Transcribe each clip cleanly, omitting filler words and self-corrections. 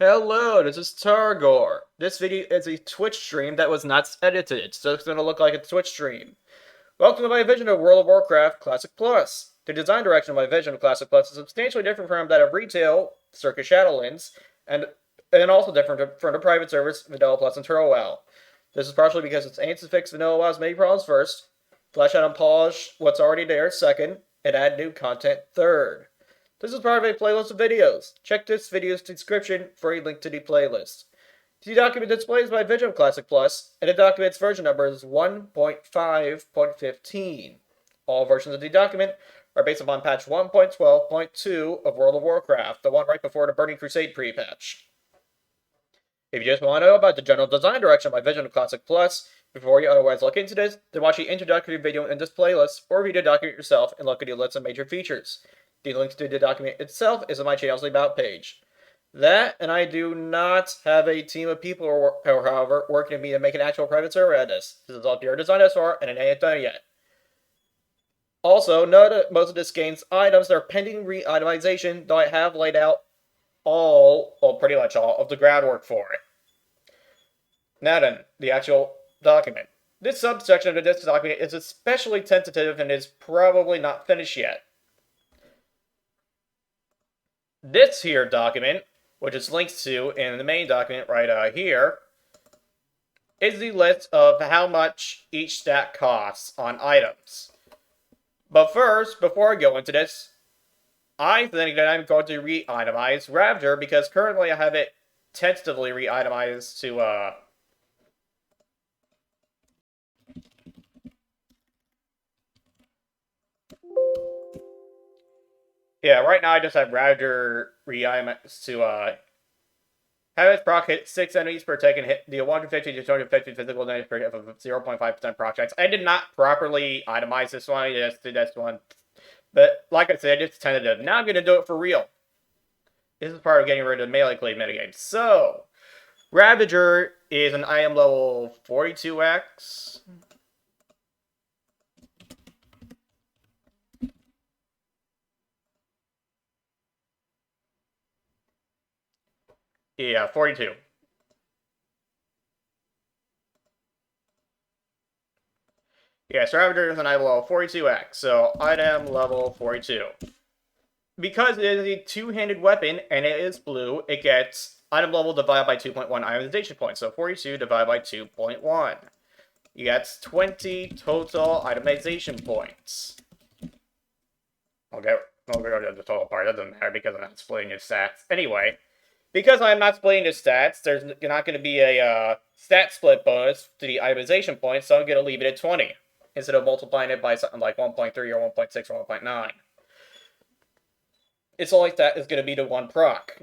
Hello, this is Targor. This video is a Twitch stream that was not edited, so it's going to look like a Twitch stream. Welcome to my vision of World of Warcraft Classic Plus. The design direction of my vision of Classic Plus is substantially different from that of retail, circa Shadowlands, and also different from the private service Vanilla Plus and Turtle WoW. This is partially because it aims to fix Vanilla WoW's many problems first, flesh out and polish what's already there second, and add new content third. This is part of a playlist of videos. Check this video's description for a link to the playlist. The document displays my Vision of Classic Plus, and the document's version number is 1.5.15. All versions of the document are based upon patch 1.12.2 of World of Warcraft, the one right before the Burning Crusade pre-patch. If you just want to know about the general design direction of my Vision of Classic Plus, before you otherwise look into this, then watch the introductory video in this playlist, or read the document yourself and look at the list of major features. The link to the document itself is on my channel's About page. That, and I do not have a team of people, however, working with me to make an actual private server at this. This is all pure design thus far, and it ain't done yet. Also, note that most of this game's items are pending re-itemization, though I have laid out pretty much all, of the groundwork for it. Now then, the actual document. This subsection of this document is especially tentative and is probably not finished yet. This here document, which is linked to in the main document right here, is the list of how much each stat costs on items. But first, before I go into this, I think that I'm going to re-itemize Ravager because currently I have it tentatively re-itemized to, yeah, right now I just have Ravager re-itemized to, have its proc hit 6 enemies per tick and hit deal 150 to 250 physical damage per hit of 0.5% proc chance. I did not properly itemize this one, I just did this one. But, like I said, it's tentative. Now I'm going to do it for real. This is part of getting rid of the melee cleave metagame. So, Ravager is an item level 42x. Yeah, 42. Yeah, so Ravager is an item level 42x, so item level 42. Because it is a two-handed weapon and it is blue, it gets item level divided by 2.1 itemization points. So 42 divided by 2.1. You get 20 total itemization points. I'll go to the total part. It doesn't matter because I'm not splitting its stats. Anyway, because I'm not splitting its stats, there's not going to be a stat split bonus to the itemization points, so I'm going to leave it at 20 instead of multiplying it by something like 1.3 or 1.6 or 1.9. It's only that is going to be to 1 proc.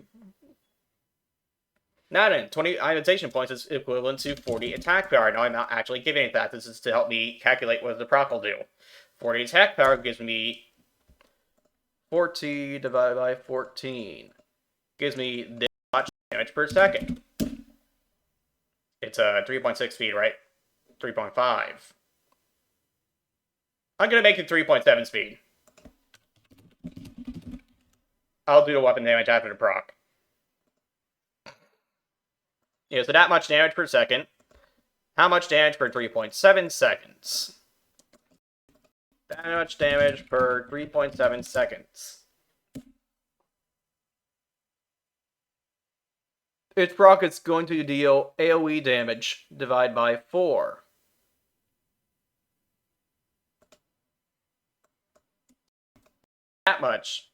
Now then, 20 itemization points is equivalent to 40 attack power. Now I'm not actually giving it that. This is to help me calculate what the proc will do. 40 attack power gives me 40 divided by 14. Gives me this much damage per second. It's 3.6 speed, right? 3.5. I'm going to make it 3.7 speed. I'll do the weapon damage after the proc. Yeah, so that much damage per second. How much damage per 3.7 seconds? That much damage per 3.7 seconds. Its proc is going to deal AoE damage divided by 4. That much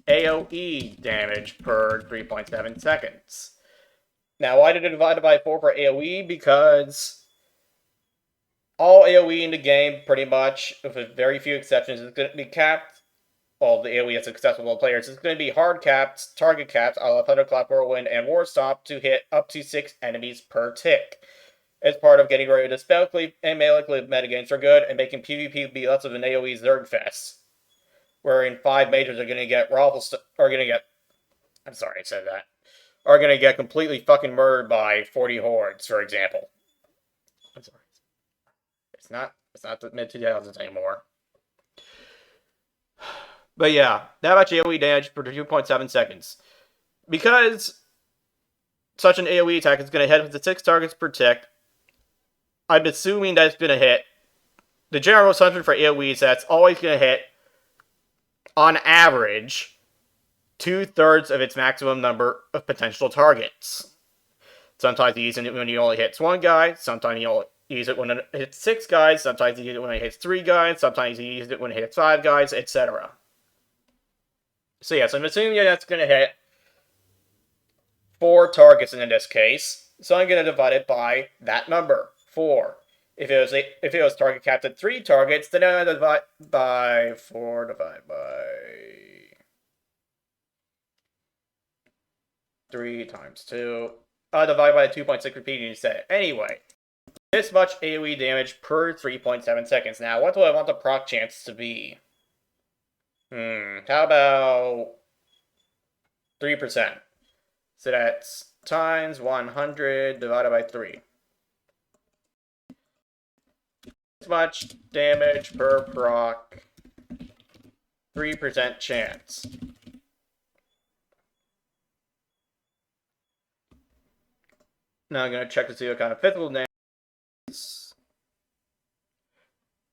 AoE damage per 3.7 seconds. Now, why did it divide it by 4 for AoE? Because all AoE in the game, pretty much, with very few exceptions, is going to be capped. Well, the AoE is accessible to players. It's going to be hard capped, target capped, a la Thunderclap, Whirlwind, and Warstomp to hit up to 6 enemies per tick. As part of getting rid of the spell cleave and melee cleave metagames for good and making PvP be less of an AoE Zerg fest. Wherein 5 majors are going to get I'm sorry I said that. Are going to get completely fucking murdered by 40 hordes, for example. I'm sorry. It's not the mid-2000s anymore. But yeah, that much AoE damage for 2.7 seconds. Because such an AoE attack is going to hit with the 6 targets per tick, I'm assuming that's going to hit. The general assumption for AoE is that's always going to hit, on average, 2/3 of its maximum number of potential targets. Sometimes you use it when you only hits 1 guy, sometimes you only use it when it hits 6 guys, sometimes you use it when it hits 3 guys, sometimes you use it when it hits 5 guys, etc. So yes, I'm assuming that's going to hit 4 targets in this case, so I'm going to divide it by that number, 4. If it was target capped at 3 targets, then I divide by 4 divided by 3 times 2. I divide by 2.6 repeating instead. Anyway, this much AoE damage per 3.7 seconds. Now, what do I want the proc chance to be? How about 3%? So that's times 100 divided by 3. This much damage per proc, 3% chance. Now I'm going to check to see what kind of physical damage is.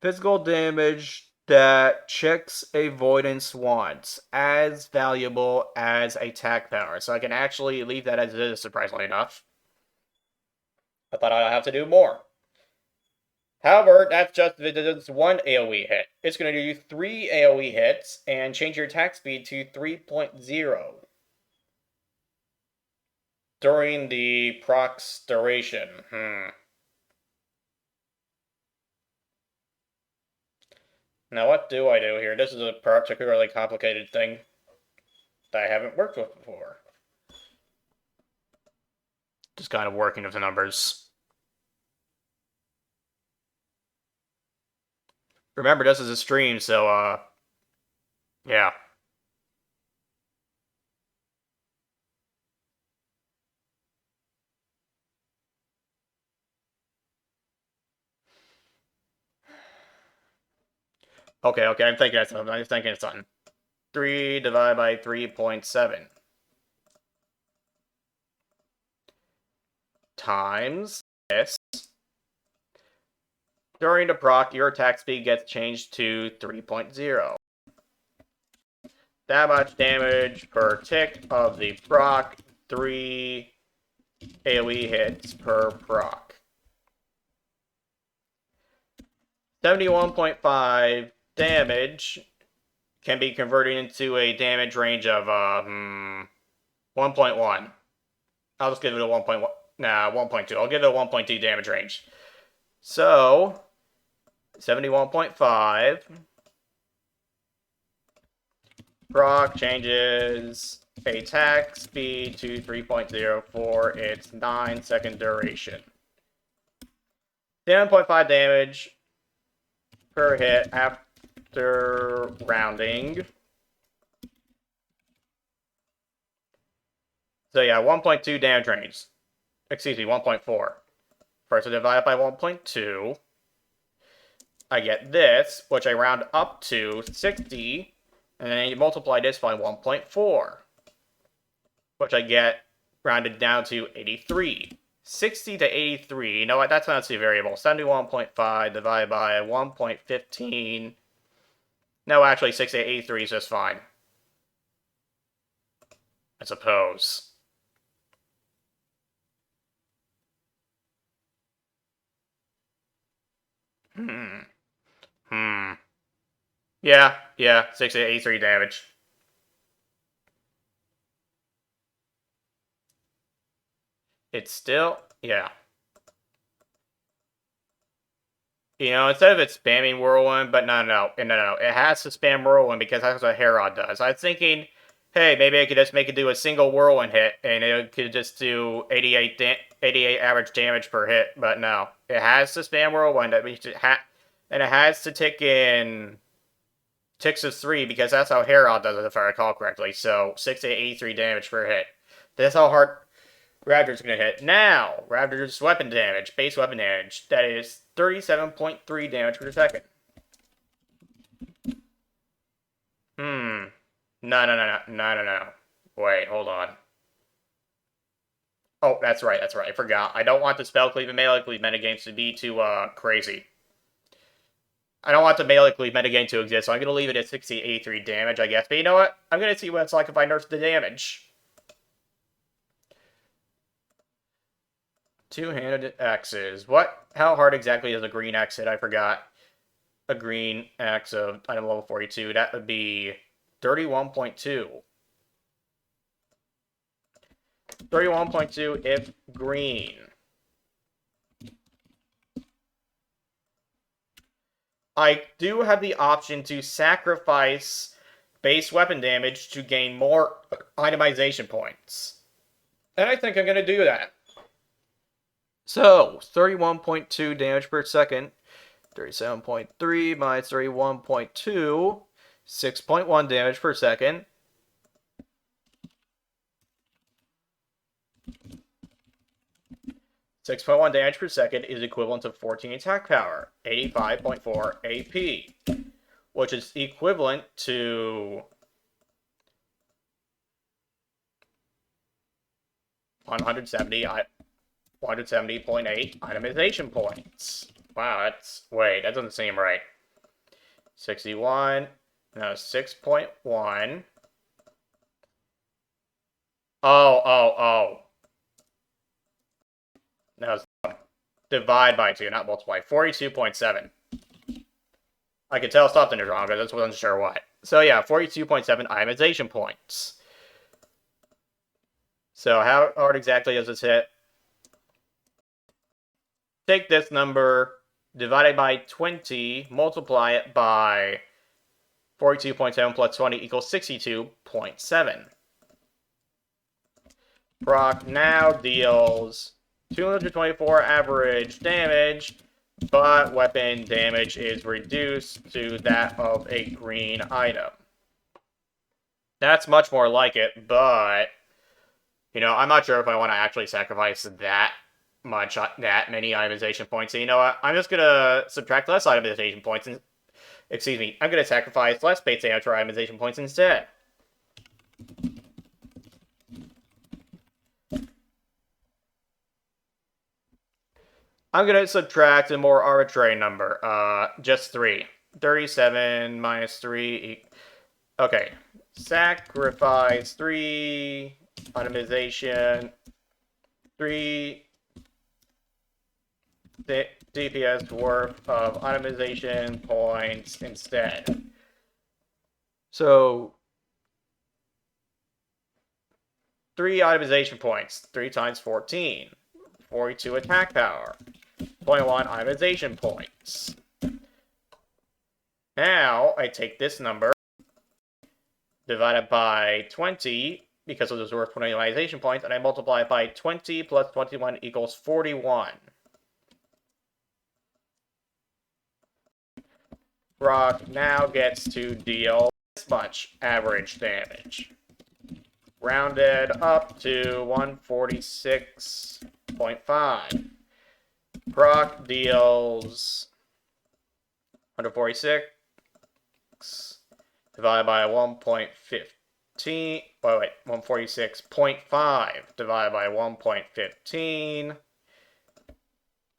Physical damage that checks avoidance wants, as valuable as attack power. So I can actually leave that as it is, surprisingly enough. I thought I'd have to do more. However, that's just this 1 AoE hit. It's going to do 3 AoE hits and change your attack speed to 3.0 during the proc's duration. Now, what do I do here? This is a particularly complicated thing that I haven't worked with before. Just kind of working with the numbers. Remember, this is a stream, so, yeah. Okay, I'm thinking of something. 3 divided by 3.7. Times this. During the proc, your attack speed gets changed to 3.0. That much damage per tick of the proc, 3 AoE hits per proc. 71.5 damage can be converted into a damage range of 1.1. I'll just give it a 1.1. Nah, 1.2. I'll give it a 1.2 damage range. So, 71.5. Proc changes attack speed to 3.0 for its 9-second duration. 7.5 damage per hit after rounding. So yeah, 1.2 damage range. Excuse me, 1.4. First I divide it by 1.2. I get this, which I round up to 60. And then you multiply this by 1.4, which I get rounded down to 83. 60 to 83, you know what, that's not too variable. 71.5 divided by 1.15. No, actually, 60 to 83 is just fine, I suppose. Yeah, 60 to 83 damage. It's still, yeah. You know, instead of it spamming Whirlwind, but no. It has to spam Whirlwind because that's what Herod does. I was thinking, hey, maybe I could just make it do a single Whirlwind hit, and it could just do 88 average damage per hit, but no. It has to spam Whirlwind, and it has to tick in ticks of 3, because that's how Herod does it, if I recall correctly. So, 6 to 83 damage per hit. That's how hard Raptor's gonna hit. Now, Raptor's weapon damage, base weapon damage, that is 37.3 damage per second. No. Wait, hold on. Oh, that's right, I forgot. I don't want the spell cleave and melee cleave metagames to be too, crazy. I don't want the melee cleave metagame to exist, so I'm gonna leave it at 83 damage, I guess. But you know what? I'm gonna see what it's like if I nerf the damage. Two-handed axes. What? How hard exactly is a green axe hit? I forgot. A green axe of item level 42. That would be 31.2. 31.2 if green. I do have the option to sacrifice base weapon damage to gain more itemization points. And I think I'm going to do that. So, 31.2 damage per second. 37.3 minus 31.2. 6.1 damage per second. 6.1 damage per second is equivalent to 14 attack power, 85.4 AP, which is equivalent to 170.8 itemization points. Wow, wait, that doesn't seem right. 61, no, 6.1. Oh. No, divide by 2, not multiply. 42.7. I could tell something is wrong, but I just wasn't sure what. So yeah, 42.7 itemization points. So how hard exactly does this hit? Take this number, divide it by 20, multiply it by 42.7 plus 20 equals 62.7. Proc now deals 224 average damage, but weapon damage is reduced to that of a green item. That's much more like it, but, you know, I'm not sure if I want to actually sacrifice that many itemization points. So you know what? I'm just going to subtract less itemization points, and, excuse me, I'm going to sacrifice less base damage for itemization points instead. I'm going to subtract a more arbitrary number, just 3. 37 minus 3, okay. Sacrifice 3, itemization, 3 DPS worth of itemization points instead. So, 3 itemization points, 3 times 14, 42 attack power, 21 itemization points. Now, I take this number, divided by 20, because it was worth 20 itemization points, and I multiply it by 20 plus 21 equals 41. Brock now gets to deal this much average damage. Rounded up to 146.5. Brock deals 146 divided by 1.15. Wait, 146.5 divided by 1.15.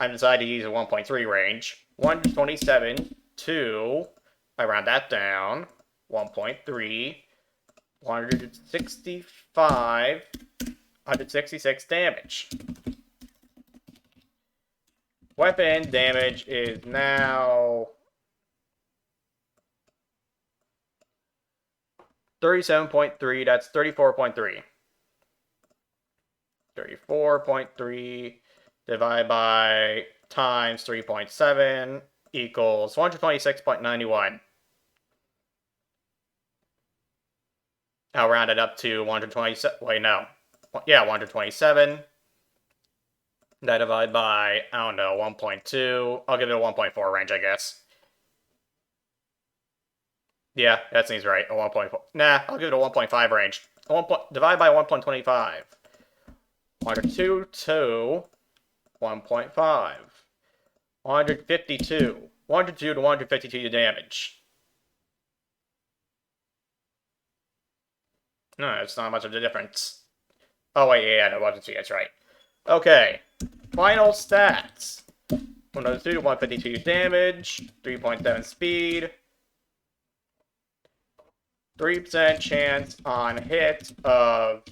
I decided to use a 1.3 range. 127 to, I round that down, 1.3, 165, 166 damage. Weapon damage is now 37.3, that's 34.3. 34.3 divided by times 3.7 equals 126.91. I'll round it up to 127. Wait, no. Yeah, 127. That divided by, I don't know, 1.2. I'll give it a 1.4 range, I guess. Yeah, that seems right. A 1.4. Nah, I'll give it a 1.5 range. Divide by 1.25. 102 to 1.5. 152. 102 to 152 damage. No, it's not much of a difference. Oh, wait, yeah, no, 102, that's right. Okay, final stats. 102 to 152 damage, 3.7 speed, 3% chance on hit of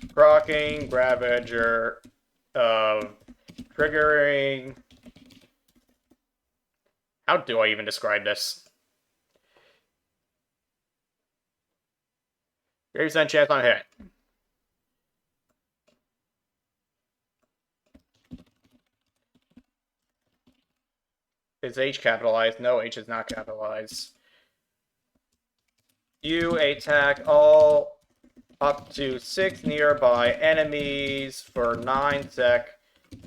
proccing, Ravager, of triggering. How do I even describe this? 3% chance on hit. Is H capitalized? No, H is not capitalized. You attack all up to 6 nearby enemies for 9 sec,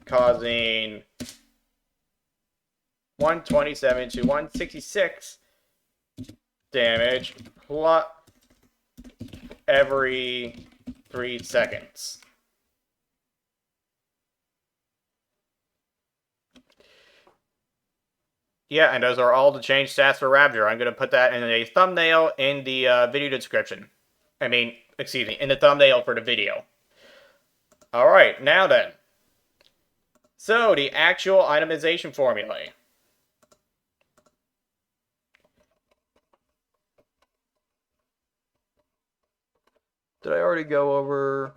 causing 127 to 166 damage plus every 3 seconds. Yeah, and those are all the changed stats for Ravager. I'm going to put that in a thumbnail in the video description. Excuse me, in the thumbnail for the video. Alright, now then. So, the actual itemization formulae. Did I already go over?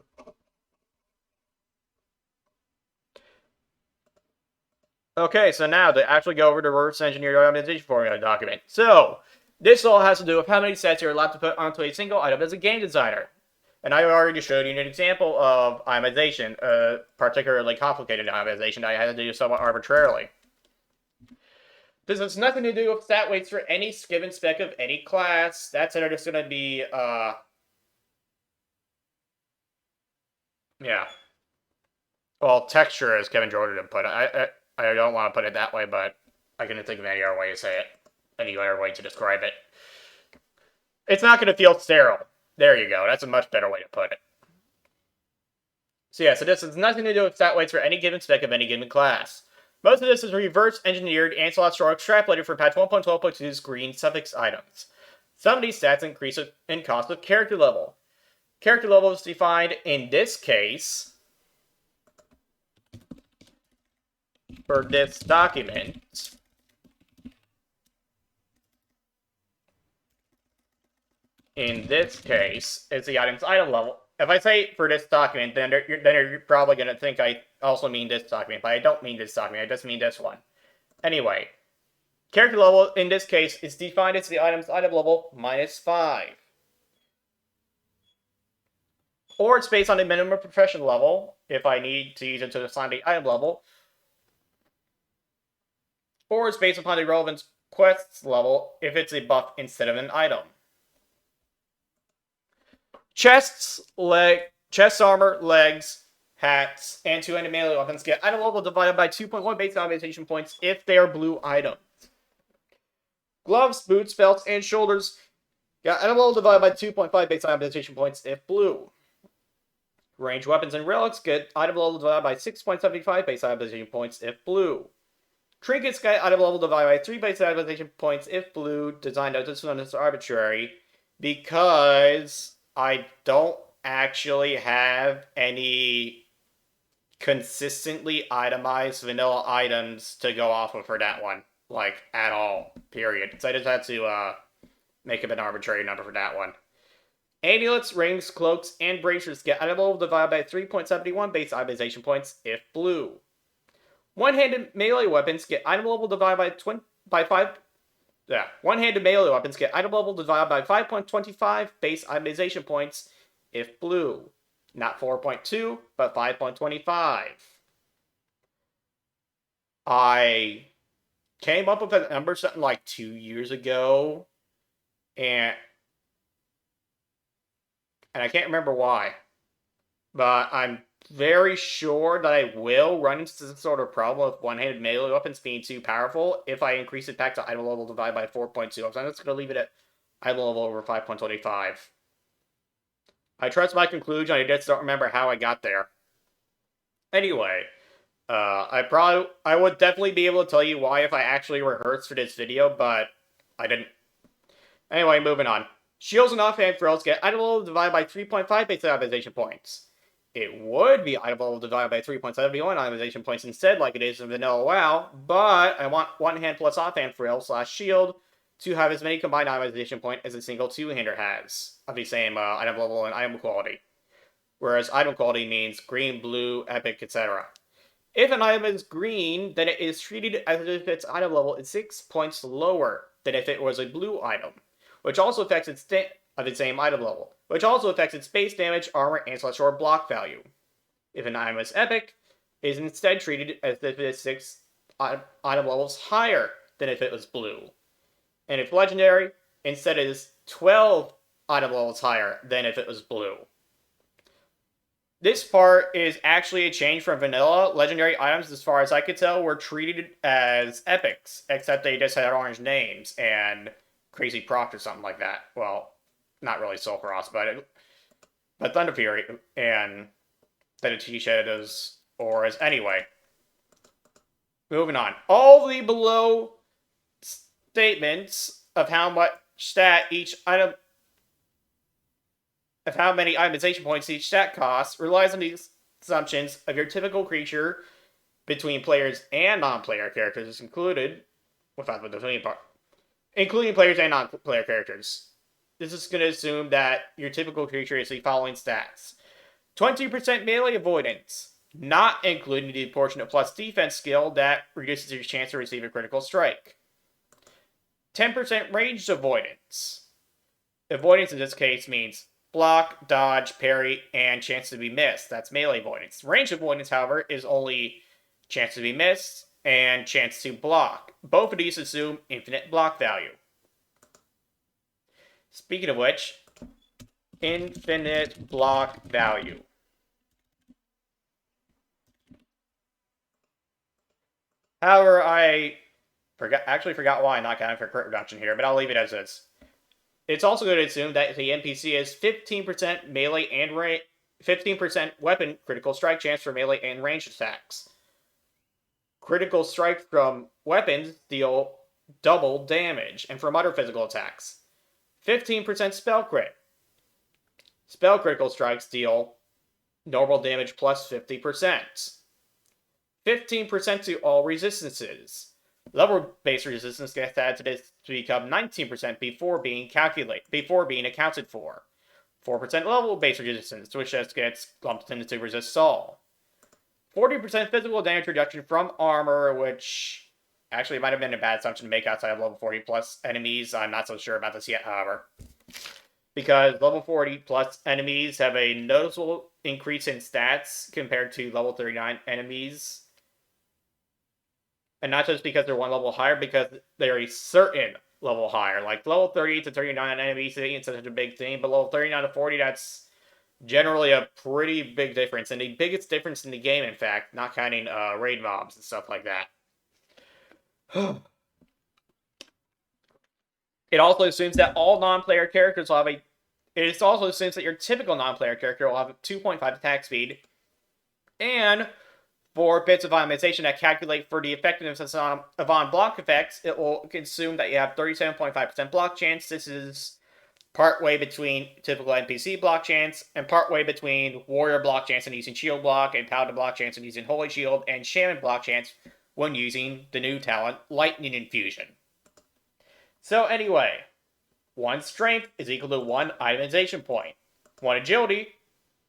Okay, so now to actually go over the reverse engineered itemization formula document. So, this all has to do with how many sets you're allowed to put onto a single item as a game designer. And I already showed you an example of itemization, particularly complicated itemization that I had to do somewhat arbitrarily. This has nothing to do with stat weights for any given spec of any class. That's just going to be, yeah. Well, texture, as Kevin Jordan put it. I don't want to put it that way, but I couldn't think of any other way to say it. Any other way to describe it. It's not going to feel sterile. There you go. That's a much better way to put it. So yeah, so this has nothing to do with stat weights for any given spec of any given class. Most of this is reverse engineered and or extrapolated from patch 1.12.2's green suffix items. Some of these stats increase in cost with character level. Character level is defined in this case for this document. In this case, is the item's item level. If I say for this document, then you're probably going to think I also mean this document, but I don't mean this document, I just mean this one. Anyway, character level in this case is defined as the item's item level minus 5. Or it's based on the minimum profession level, if I need to use it to assign the item level. Or it's based upon the relevant quests level, if it's a buff instead of an item. Chests, armor, legs, hats, and two-handed melee weapons get item level divided by 2.1 base itemization points if they are blue items. Gloves, boots, belts, and shoulders get item level divided by 2.5 base itemization points if blue. Ranged weapons and relics get item level divided by 6.75 base itemization points if blue. Trinkets get item level divided by 3 base itemization points if blue. Design note, this one is arbitrary because I don't actually have any consistently itemized vanilla items to go off of for that one. Like, at all. Period. So I just had to make up an arbitrary number for that one. Amulets, rings, cloaks, and bracelets get item level divided by 3.71 base itemization points if blue. One-handed melee weapons get item level divided by 5. Yeah, one-handed melee weapons get item level divided by 5.25 base itemization points if blue. Not 4.2, but 5.25. I came up with a number something like 2 years ago, and I can't remember why. But I'm very sure that I will run into some sort of problem with one-handed melee weapons being too powerful if I increase it back to item level divided by 4.2. So I'm just going to leave it at item level over 5.25. I trust my conclusion. I just don't remember how I got there. Anyway, I would definitely be able to tell you why if I actually rehearsed for this video, but I didn't. Anyway, moving on. Shields and offhand throws get item level divided by 3.5 base itemization points. It would be item level divided by 3.71 itemization points instead, like it is in vanilla WoW, but I want one hand plus offhand frill / shield to have as many combined itemization point as a single two-hander has of the same item level and item quality. Whereas item quality means green, blue, epic, etc. If an item is green, then it is treated as if its item level is 6 points lower than if it was a blue item, which also affects its of its same item level, which also affects its base damage, armor, and / block value. If an item is epic, it is instead treated as if it is 6 item levels higher than if it was blue. And if legendary, instead it is 12 item levels higher than if it was blue. This part is actually a change from vanilla. Legendary items, as far as I could tell, were treated as epics, except they just had orange names and Crazy Proc or something like that. Well, not really Soul Cross, but Thunder Fury and then a T-Shed as auras. Anyway, moving on. All the below statements of how much stat each item, of how many itemization points each stat costs, relies on the assumptions of your typical creature between players and non-player characters, included, without the between part, including players and non-player characters. This is going to assume that your typical creature is the following stats: 20% melee avoidance, not including the portion of plus defense skill that reduces your chance to receive a critical strike. 10% ranged avoidance. Avoidance in this case means block, dodge, parry, and chance to be missed. That's melee avoidance. Range avoidance, however, is only chance to be missed and chance to block. Both of these assume infinite block value. Speaking of which, infinite block value. However, I forgot why I'm not counting for crit reduction here, but I'll leave it as is. It's also going to assume that the NPC is 15% melee and 15% weapon critical strike chance for melee and ranged attacks. Critical strikes from weapons deal double damage, and from other physical attacks. 15% spell crit. Spell critical strikes deal normal damage plus 50%. 15% to all resistances. Level-based resistance gets added to this to become 19% before being accounted for. 4% level-based resistance, which just gets lumped into resist all. 40% physical damage reduction from armor, which actually might have been a bad assumption to make outside of level 40 plus enemies. I'm not so sure about this yet, however. Because level 40 plus enemies have a noticeable increase in stats compared to level 39 enemies. And not just because they're one level higher, because they're a certain level higher. Like level 38 to 39 enemies isn't such a big thing, but level 39 to 40, that's generally a pretty big difference. And the biggest difference in the game, in fact, not counting raid mobs and stuff like that. It also assumes that all non-player characters will have a... It also assumes that your typical non-player character will have a 2.5 attack speed. And for bits of itemization that calculate for the effectiveness of on-block effects, it will assume that you have 37.5% block chance. This is partway between typical NPC block chance and partway between warrior block chance and using shield block, and paladin block chance and using holy shield, and shaman block chance when using the new talent lightning infusion. So anyway, 1 strength is equal to 1 itemization point. 1 agility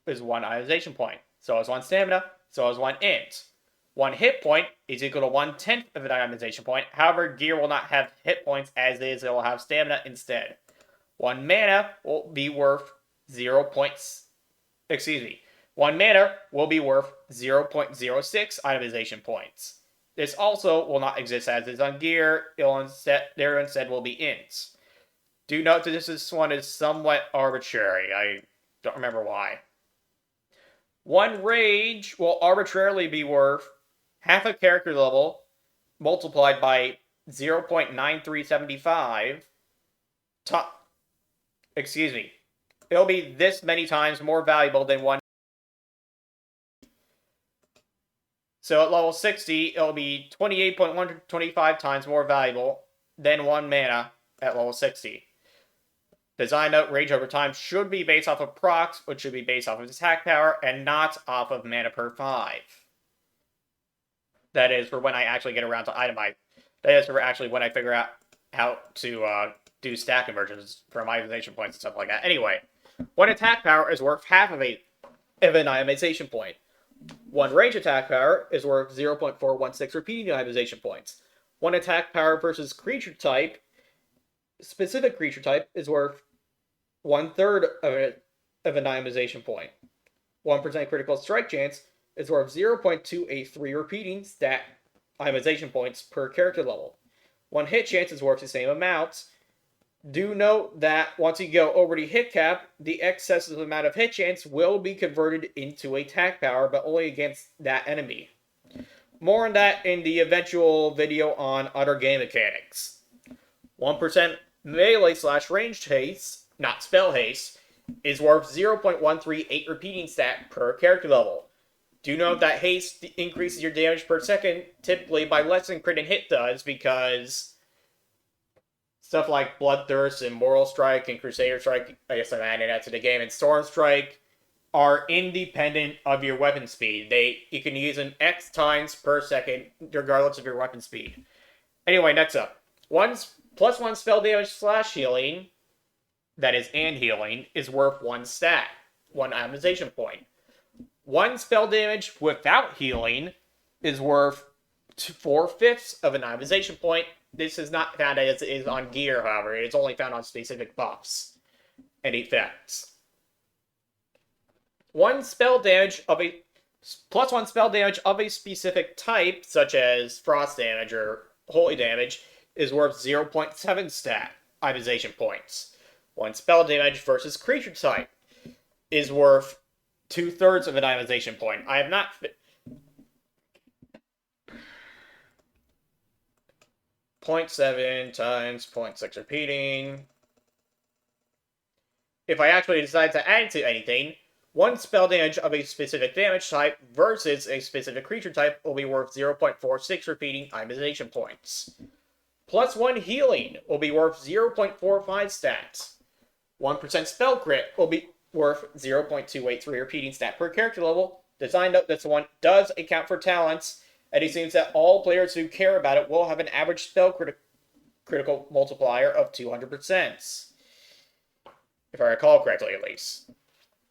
is 1 itemization point. So is 1 stamina. So is 1 int. 1 hit point is equal to 1/10 of an itemization point. However, gear will not have hit points as is. It will have stamina instead. 1 mana will be worth 0. 1 mana will be worth 0.06 itemization points. This also will not exist as is on gear. There instead will be ints. Do note that this one is somewhat arbitrary. I don't remember why. 1 rage will arbitrarily be worth half a character level multiplied by 0.9375. It'll be this many times more valuable than 1. So at level 60, it'll be 28.125 times more valuable than 1 mana at level 60. Design note: range over time should be based off of procs, which should be based off of attack power, and not off of mana per 5. That is for when I actually get around to itemize. That is for actually when I figure out how to do stat conversions from itemization points and stuff like that. Anyway, one attack power is worth half of an itemization point. One range attack power is worth 0.416 repeating itemization points. One attack power versus creature type, specific creature type, is worth 1/3 of an itemization point. 1% critical strike chance is worth 0.283 repeating stat itemization points per character level. One hit chance is worth the same amount. Do note that once you go over the hit cap, the excessive amount of hit chance will be converted into attack power, but only against that enemy. More on that in the eventual video on other game mechanics. 1% melee/ranged haste, not spell haste, is worth 0.138 repeating stat per character level. Do note that haste increases your damage per second, typically by less than crit and hit does, because stuff like Bloodthirst and Moral Strike and Crusader Strike, I guess I'm adding that to the game, and Storm Strike are independent of your weapon speed. You can use them X times per second, regardless of your weapon speed. Anyway, next up. +1 spell damage/healing, that is, and healing, is worth 1 stat, 1 itemization point. 1 spell damage without healing is worth 4/5 of an itemization point. This is not found as it is on gear, however. It is only found on specific buffs and effects. 1 spell damage of a +1 spell damage of a specific type, such as frost damage or holy damage, is worth 0.7 stat itemization points. 1 spell damage versus creature type is worth 2/3 of an itemization point. I have not 0.7 times 0.6 repeating. If I actually decide to add it to anything, 1 spell damage of a specific damage type versus a specific creature type will be worth 0.46 repeating itemization points. +1 healing will be worth 0.45 stats. 1% spell crit will be worth 0.283 repeating stat per character level. Design note: this one does account for talents, and it seems that all players who care about it will have an average spell critical multiplier of 200%. If I recall correctly, at least.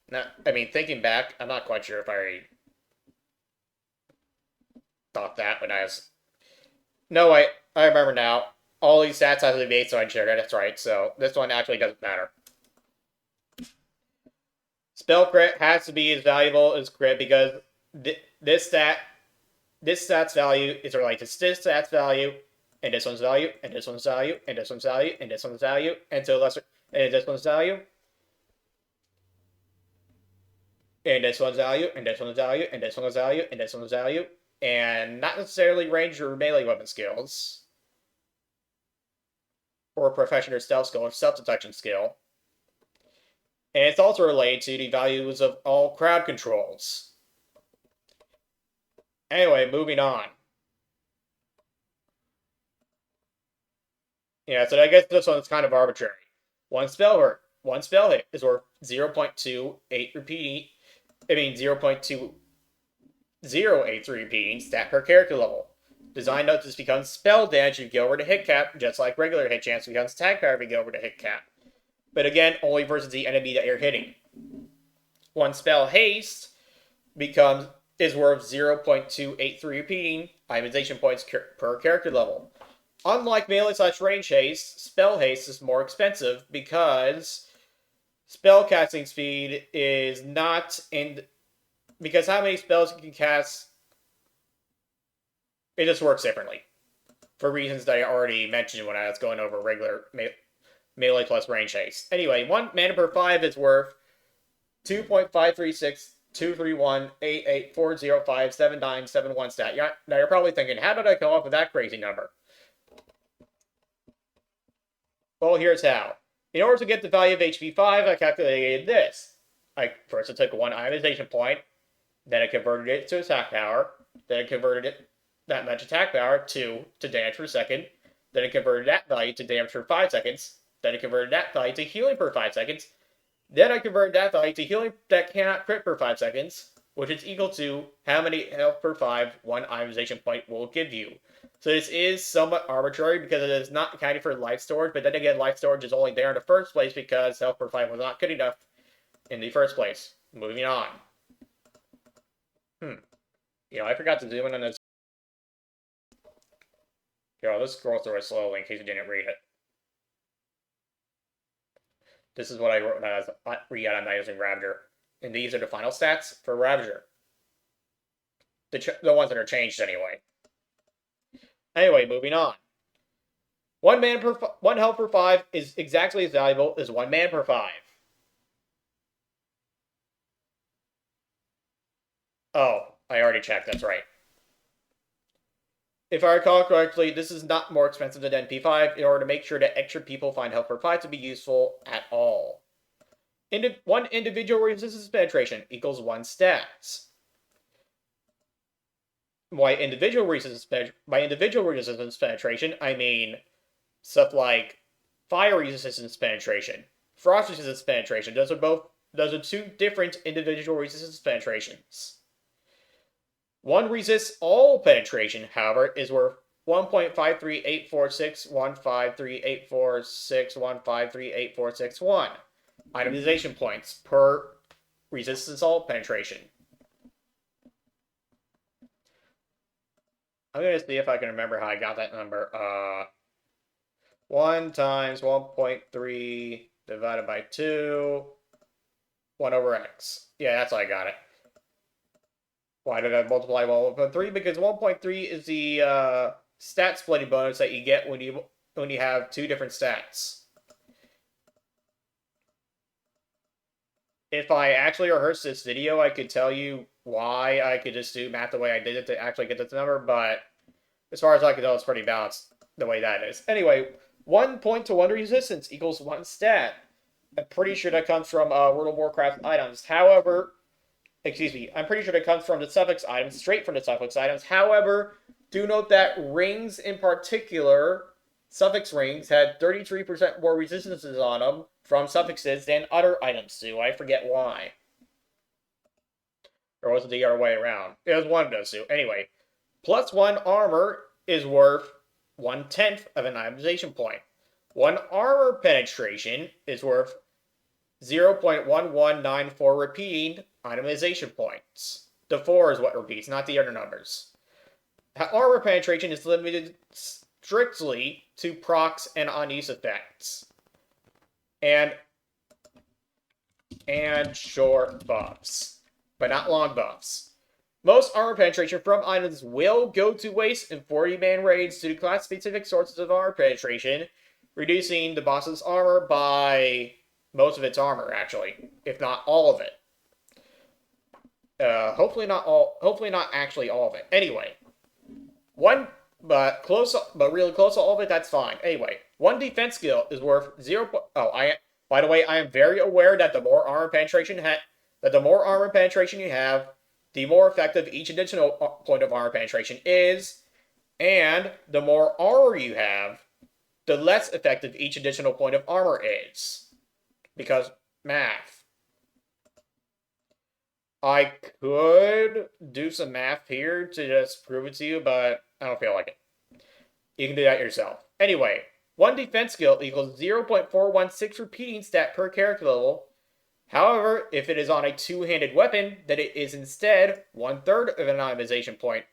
Now, I mean, thinking back, I'm not quite sure if I thought that when I was... No, I remember now. All these stats have to be based on share. That's right, so this one actually doesn't matter. Spell crit has to be as valuable as crit because this stat's value is related to this stat's value, and this one's value, and this one's value, and this one's value, and this one's value, and to a lesser, and this one's value, and this one's value, and this one's value, and this one's value, and this one's value, and not necessarily range or melee weapon skills, or professional stealth skill, or self-detection skill. And it's also related to the values of all crowd controls. Anyway, moving on. Yeah, so I guess this one's kind of arbitrary. 1 spell hit is worth 0.28 repeating. 0.2083 repeating stat per character level. Design note: this becomes spell damage if you go over the hit cap, just like regular hit chance becomes attack power if you go over the hit cap. But again, only versus the enemy that you're hitting. 1 spell haste is worth 0.283 repeating itemization points per character level. Unlike melee/range haste, spell haste is more expensive because spell casting speed is not in... Because how many spells you can cast, it just works differently. For reasons that I already mentioned when I was going over regular melee plus range haste. Anyway, 1 mana per 5 is worth 2.536231884057971 stat. Now you're probably thinking, how did I come up with that crazy number? Well, here's how. In order to get the value of HP 5, I calculated this. First I took 1 itemization point, then I converted it to attack power, then I converted that much attack power to damage per second, then I converted that value to damage for 5 seconds, Then I converted that value to healing per 5 seconds. Then I converted that value to healing that cannot crit per 5 seconds, which is equal to how many health per 5 one itemization point will give you. So this is somewhat arbitrary because it is not accounting for life storage, but then again, life storage is only there in the first place because health per 5 was not good enough in the first place. Moving on. I forgot to zoom in on this. Let's scroll through it slowly in case you didn't read it. This is what I wrote as Reitemizing Ravager. And these are the final stats for Ravager. The ones that are changed anyway. Anyway, moving on. One health per 5 is exactly as valuable as 1 man per 5. Oh, I already checked, that's right. If I recall correctly, this is not more expensive than NP5 in order to make sure that extra people find health per 5 to be useful at all. One individual resistance penetration equals 1 stats. By individual resistance penetration, I mean stuff like fire resistance penetration, frost resistance penetration. Those are two different individual resistance penetrations. One resists all penetration, however, is worth 1.538461538461538461 itemization points per resistance all penetration. I'm going to see if I can remember how I got that number. 1 times 1.3 divided by 2, 1 over x. Yeah, that's how I got it. Why did I multiply 1.3? Because 1.3 is the stat splitting bonus that you get when you have two different stats. If I actually rehearsed this video, I could tell you why I could just do math the way I did it to actually get this number, but as far as I can tell, it's pretty balanced the way that is. Anyway, 1 point to 1 resistance equals 1 stat. I'm pretty sure that comes from World of Warcraft items. However, I'm pretty sure that comes from the suffix items, straight from the suffix items. However, do note that rings in particular, suffix rings, had 33% more resistances on them from suffixes than other items do. I forget why. Or was it the other way around? It was one of those two. Anyway, plus 1 armor is worth 1/10 of an itemization point. 1 armor penetration is worth 0.1194 repeating itemization points. The 4 is what repeats, not the other numbers. Armor penetration is limited strictly to procs and unused effects. And short buffs, but not long buffs. Most armor penetration from items will go to waste in 40-man raids due to class-specific sources of armor penetration, reducing the boss's armor by most of its armor, actually, if not all of it. Hopefully not actually all of it. Anyway, but really close to all of it, that's fine. Anyway, 1 defense skill is worth 0. By the way, I am very aware that the more armor penetration you have, the more effective each additional point of armor penetration is, and the more armor you have, the less effective each additional point of armor is. Because math. I could do some math here to just prove it to you, but I don't feel like it. You can do that yourself. Anyway, 1 defense skill equals 0.416 repeating stat per character level. However, if it is on a two-handed weapon, then it is instead 1/3 of an itemization point.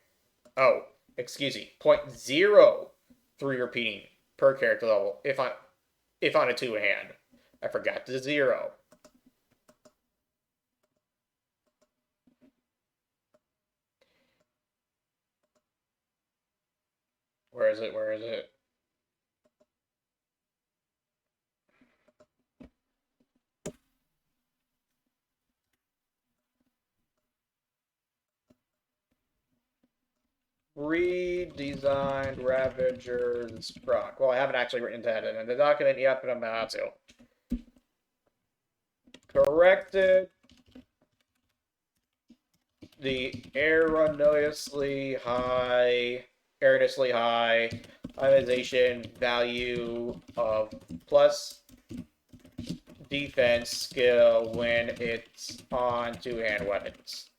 0.03 repeating per character level if on a two-hand. I forgot the 0. Where is it? Redesigned Ravager's proc. Well, I haven't actually written that in the document yet, but I'm about to. Corrected the erroneously high earnestly high. Itemization value of plus defense skill when it's on two-hand weapons.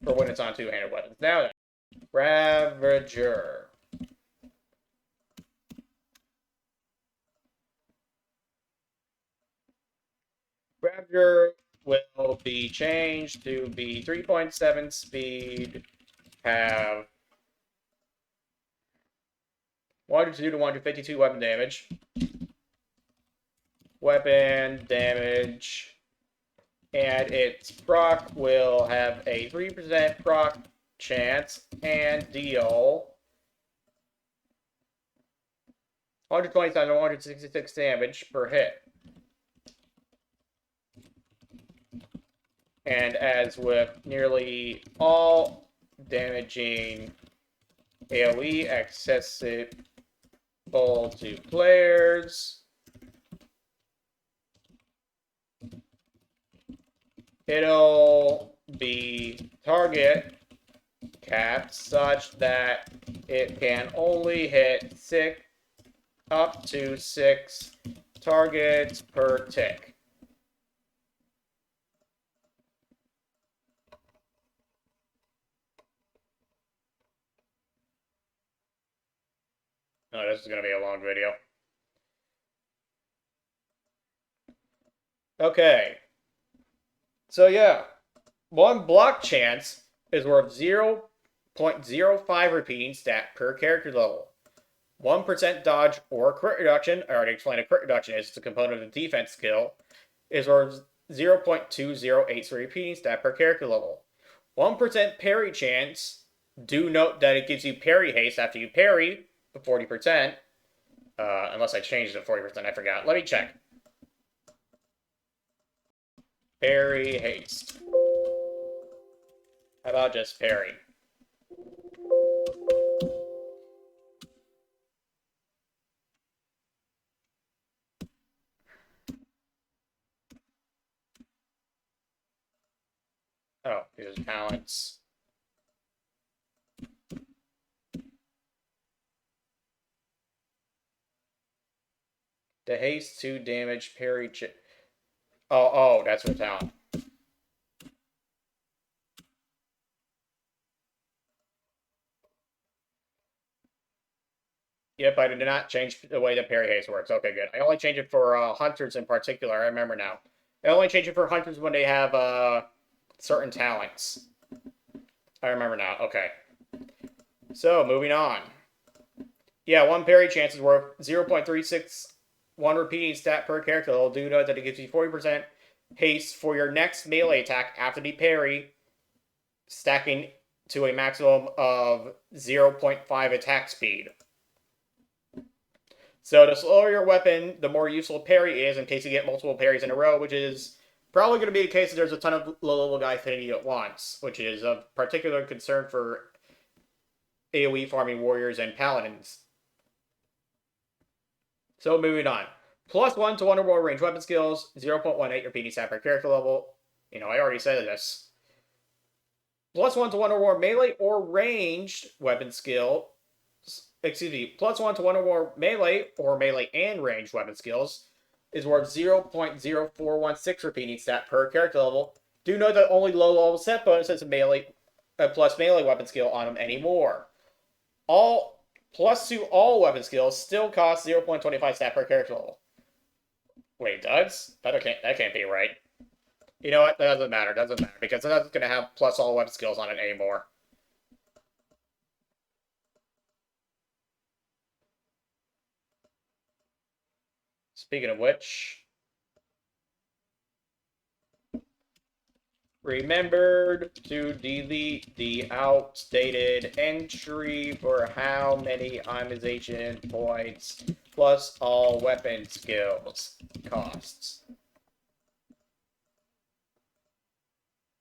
Or when it's on two-handed weapons. Now then, Ravager. Ravager will be changed to be 3.7 speed, have 102 to 152 weapon damage. Weapon damage. And its proc will have a 3% proc chance and deal 127 to 166 damage per hit. And as with nearly all damaging AoE accessible to players, it'll be target capped such that it can only hit up to 6 targets per tick. Oh, this is going to be a long video. Okay. So yeah, one block chance is worth 0.05 repeating stat per character level. 1% dodge or crit reduction, I already explained a crit reduction is a component of the defense skill, is worth 0.208 repeating stat per character level. 1% parry chance, do note that it gives you parry haste after you parry, 40%. Unless I changed it to 40%, I forgot. Let me check. Parry haste. How about just parry? Oh, these are talents. The haste 2 damage parry. Oh, that's what talent. Yep, I did not change the way the parry haste works. Okay, good. I only changed it for hunters in particular. I remember now. I only change it for hunters when they have certain talents. I remember now. Okay. So, moving on. Yeah, one parry chance is worth 0.361 repeating stat per character. It'll do note that it gives you 40% haste for your next melee attack after the parry, stacking to a maximum of 0.5 attack speed. So the slower your weapon, the more useful parry is in case you get multiple parries in a row, which is probably going to be the case if there's a ton of low-level guys hitting you at once, which is of particular concern for AoE farming warriors and paladins. So moving on. +1 to 1 or more range weapon skills, 0.18 repeating stat per character level. You know, I already said this. +1 to 1 or more melee or ranged weapon skill. Excuse me, +1 to 1 or more melee and ranged weapon skills is worth 0.0416 repeating stat per character level. Do note that only low level set bonuses melee plus melee weapon skill on them anymore. All +2 all weapon skills still cost 0.25 stat per character level. Wait, it does? That can't be right. You know what? That doesn't matter. Doesn't matter because it's not going to have plus all weapon skills on it anymore. Speaking of which, remembered to delete the outdated entry for how many itemization points plus all weapon skills costs.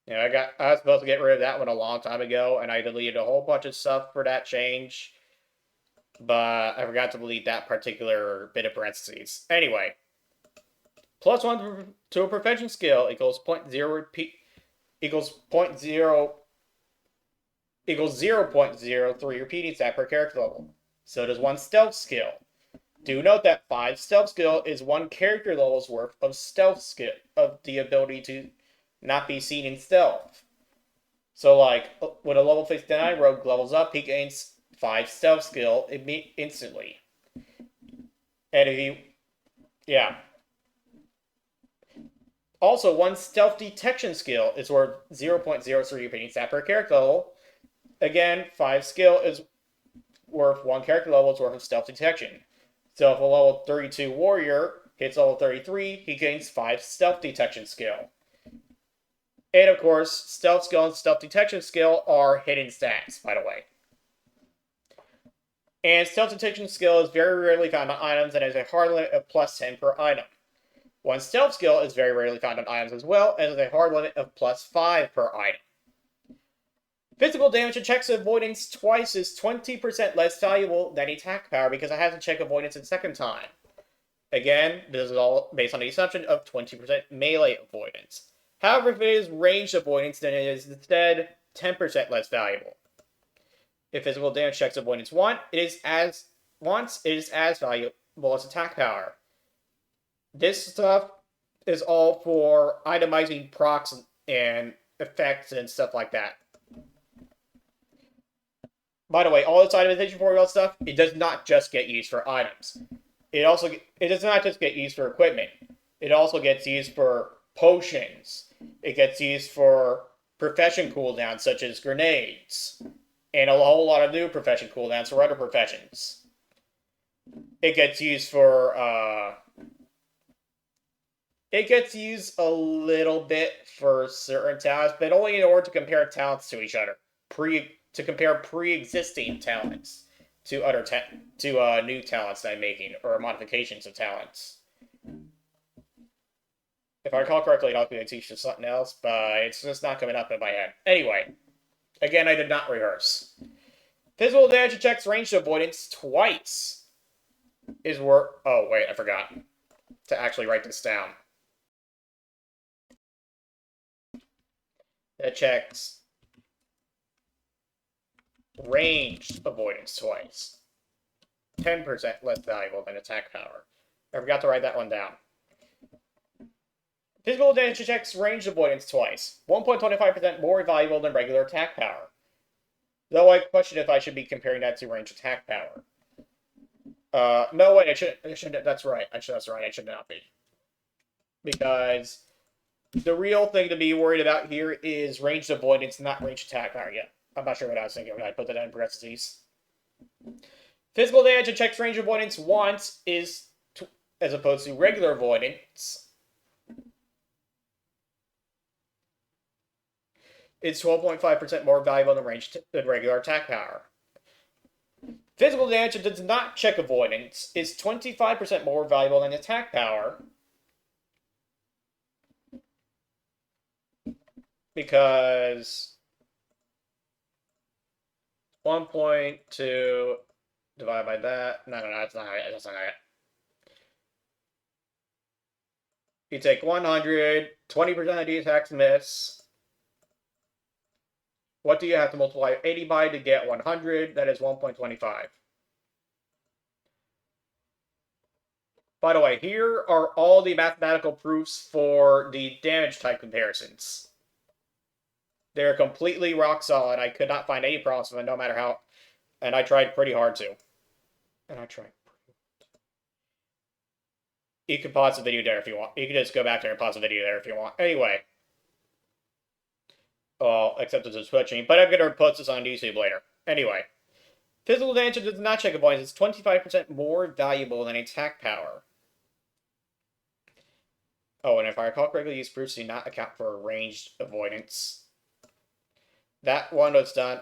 Yeah, I was supposed to get rid of that one a long time ago, and I deleted a whole bunch of stuff for that change, but I forgot to delete that particular bit of parentheses. Anyway, +1 to a profession skill equals 0.0 equals 0.03 repeating stat per character level. So does one stealth skill. Do note that 5 stealth skill is 1 character level's worth of stealth skill, of the ability to not be seen in stealth. So, like, when a level 59 rogue levels up, he gains 5 stealth skill instantly. And if he. Yeah. Also, 1 stealth detection skill is worth 0.03 repeating stat per character level. Again, 5 skill is worth 1 character level's worth of stealth detection. So if a level 32 warrior hits level 33, he gains 5 stealth detection skill. And of course, stealth skill and stealth detection skill are hidden stats, by the way. And stealth detection skill is very rarely found on items and has a hard limit of plus 10 per item. 1 stealth skill is very rarely found on items as well, and has a hard limit of plus 5 per item. Physical damage and checks avoidance twice is 20% less valuable than attack power because I have to check avoidance a second time. Again, this is all based on the assumption of 20% melee avoidance. However, if it is ranged avoidance, then it is instead 10% less valuable. If physical damage checks avoidance once, it is as valuable as attack power. This stuff is all for itemizing procs and effects and stuff like that. By the way, all this itemization for all stuff, it does not just get used for items. It does not just get used for equipment. It also gets used for potions. It gets used for profession cooldowns such as grenades. And a whole lot of new profession cooldowns for other professions. It gets used for, it gets used a little bit for certain talents, but only in order to compare talents to each other. To compare pre-existing talents to new talents that I'm making, or modifications of talents. If I recall correctly, it ought to be teach to something else, but it's just not coming up in my head. Anyway, again, I did not rehearse. Physical damage checks ranged avoidance twice is worth. Oh wait, I forgot to actually write this down. That checks ranged avoidance twice. 10% less valuable than attack power. I forgot to write that one down. Physical damage checks ranged avoidance twice. 1.25% more valuable than regular attack power. Though I question if I should be comparing that to ranged attack power. No, wait, I shouldn't. That's right. I should not be. Because the real thing to be worried about here is ranged avoidance, not ranged attack power yet. I'm not sure what I was thinking when I put that in parentheses. Physical damage and checks range avoidance once is, as opposed to regular avoidance, it's 12.5% more valuable than regular attack power. Physical damage that does not check avoidance is 25% more valuable than attack power. Because 1.2 divided by that. No, that's not it. That's not it. You take 100, 20% of the attacks miss. What do you have to multiply 80 by to get 100? That is 1.25. By the way, here are all the mathematical proofs for the damage type comparisons. They're completely rock solid. I could not find any problems with it, no matter how. And I tried pretty hard to. You can pause the video there if you want. You can just go back there and pause the video there if you want. Anyway. Well, except this is switching. But I'm going to post this on YouTube later. Anyway. Physical damage does not check avoidance. It's 25% more valuable than attack power. Oh, and if I recall correctly, these proofs do not account for ranged avoidance. That one was done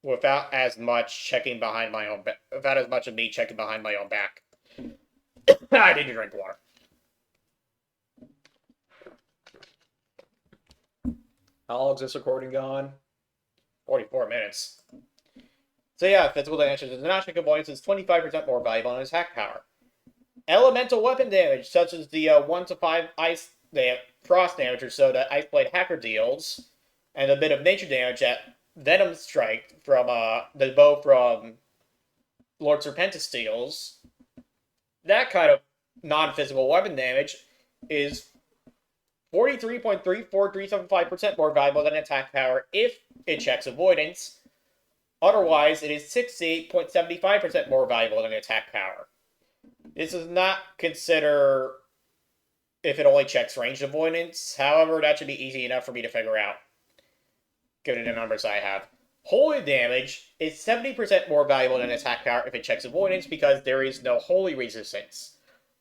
without as much checking behind my own back. Without as much of me checking behind my own back. I need to drink water. How long is this recording gone? 44 minutes. So yeah, physical damage does not check avoidance is 25% more valuable than attack power. Elemental weapon damage, such as the 1 to 5 frost damage or so that Ice Blade Hacker deals, and a bit of nature damage that Venom Strike from the bow from Lord Serpentis steals, that kind of non-physical weapon damage is 43.34375% more valuable than attack power if it checks avoidance. Otherwise, it is 68.75% more valuable than attack power. This does not consider if it only checks ranged avoidance. However, that should be easy enough for me to figure out, given the numbers I have. Holy damage is 70% more valuable than attack power if it checks avoidance because there is no holy resistance.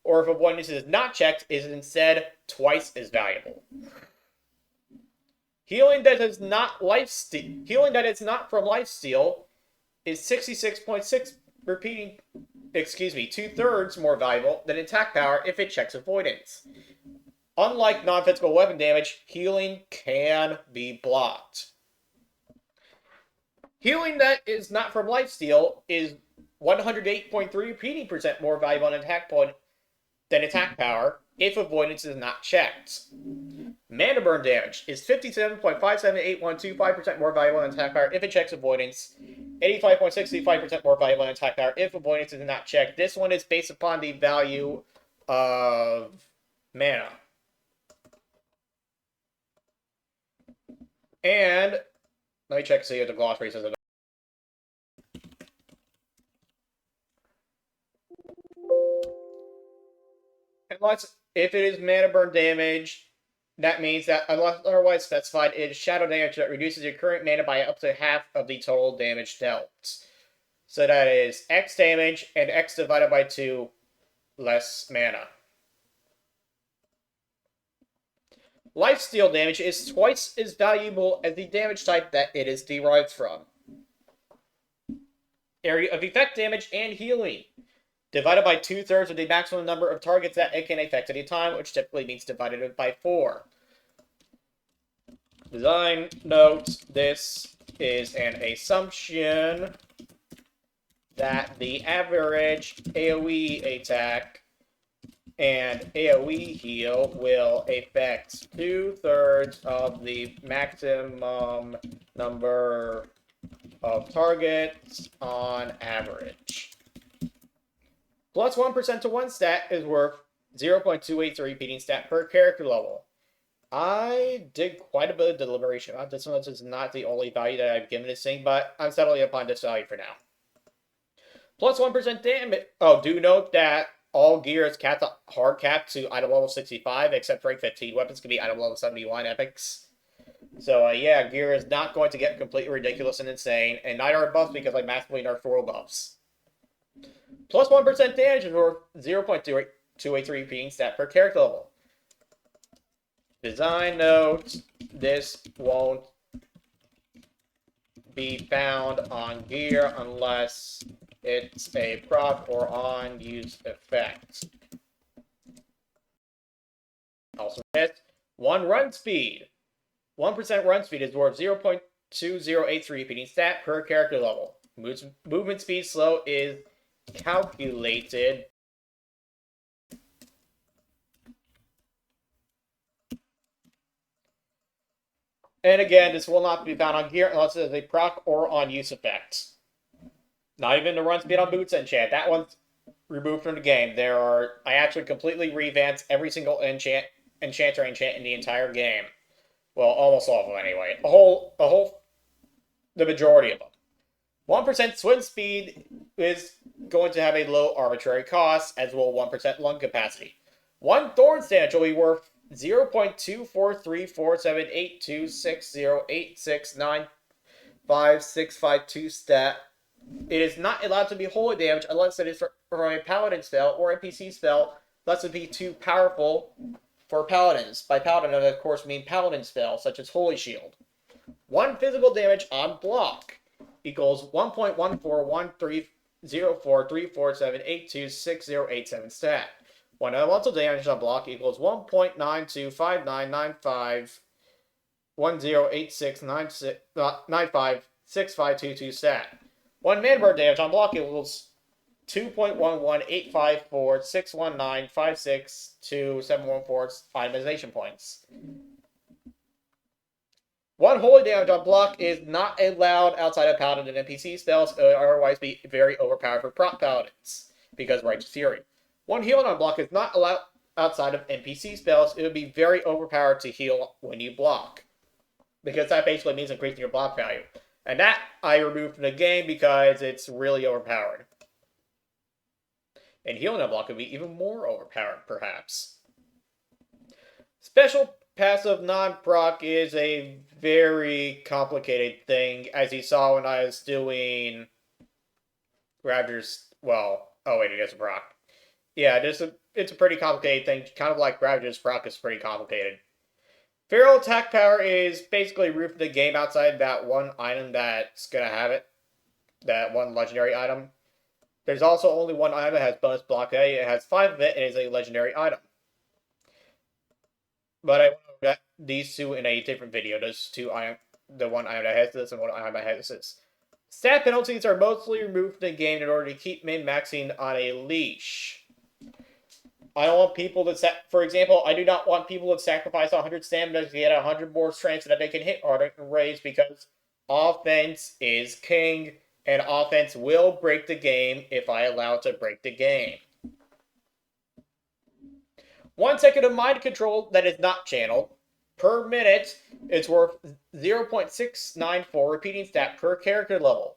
Or if avoidance is not checked, it is instead twice as valuable. Healing that is not from lifesteal is 66.6 repeating, 2/3 more valuable than attack power if it checks avoidance. Unlike non-physical weapon damage, healing can be blocked. Healing that is not from lifesteal is 108.3 repeating percent more valuable than attack power if avoidance is not checked. Mana burn damage is 57.578125% more valuable than attack power if it checks avoidance. 85.65% more valuable than attack power if avoidance is not checked. This one is based upon the value of mana. And let me check to see if the glossary says it. If it is mana burn damage, that means that unless otherwise specified, it is shadow damage that reduces your current mana by up to half of the total damage dealt. So that is X damage and X divided by 2 less mana. Lifesteal damage is twice as valuable as the damage type that it is derived from. Area of effect damage and healing. Divided by 2/3 of the maximum number of targets that it can affect at a time, which typically means divided by 4. Design note, this is an assumption that the average AoE attack and AoE heal will affect 2/3 of the maximum number of targets on average. Plus 1% to one stat is worth 0.28 repeating stat per character level. I did quite a bit of deliberation on this one. This is not the only value that I've given this thing, but I'm settling upon this value for now. Plus 1% damage. Oh, do note that all gear is hard capped to item level 65, except rank 15. Weapons can be item level 71 epics. So, yeah, gear is not going to get completely ridiculous and insane, and neither are buffs because I massively nerfed 4 buffs. Plus 1% damage is worth 0.283 repeating stat per character level. Design note, this won't be found on gear unless it's a proc or on-use effect. Also, 1 run speed. 1% run speed is worth 0.2083 repeating stat per character level. Movement speed slow is calculated and again, this will not be found on gear unless it is a proc or on use effect. Not even the run speed on boots enchant. That one's removed from the game. I actually completely revamped every single enchanter enchant in the entire game. Well, almost all of them anyway. The majority of them. 1% swim speed is going to have a low arbitrary cost, as will 1% lung capacity. 1 thorn damage will be worth 0.24347826086955652 stat. It is not allowed to be holy damage unless it is from a paladin spell or a PC spell, thus it would be too powerful for paladins. By paladin, I of course mean paladin spell, such as Holy Shield. 1 physical damage on block equals 1.1413043478268087 stat. 1 elemental damage on block equals 1.9259951086956522 stat. 1 mana burn damage on block equals 2.11854619562 714 itemization points. 1 holy damage on block is not allowed outside of paladin and NPC spells, otherwise be very overpowered for prot paladins, because Righteous Fury. 1 healing on block is not allowed outside of NPC spells. It would be very overpowered to heal when you block, because that basically means increasing your block value. And that I removed from the game because it's really overpowered. And healing on block would be even more overpowered, perhaps. Special passive non-proc is a very complicated thing, as you saw when I was doing Ravager's. Well, oh wait, it is a proc. Yeah, it's a pretty complicated thing, kind of like Ravager's proc is pretty complicated. Feral attack power is basically roofing the game outside that one item that's gonna have it, that one legendary item. There's also only one item that has bonus block A. It has 5 of it, and is a legendary item. But I got these two in a different video. Those two items, the one item that has this and one item that has this. Stat penalties are mostly removed from the game in order to keep min-maxing on a leash. I don't want people to, for example, I do not want people to sacrifice 100 stamina to get 100 more strength so that they can hit harder and raise, because offense is king, and offense will break the game if I allow it to break the game. 1 second of mind control that is not channeled per minute is worth 0.694 repeating stat per character level.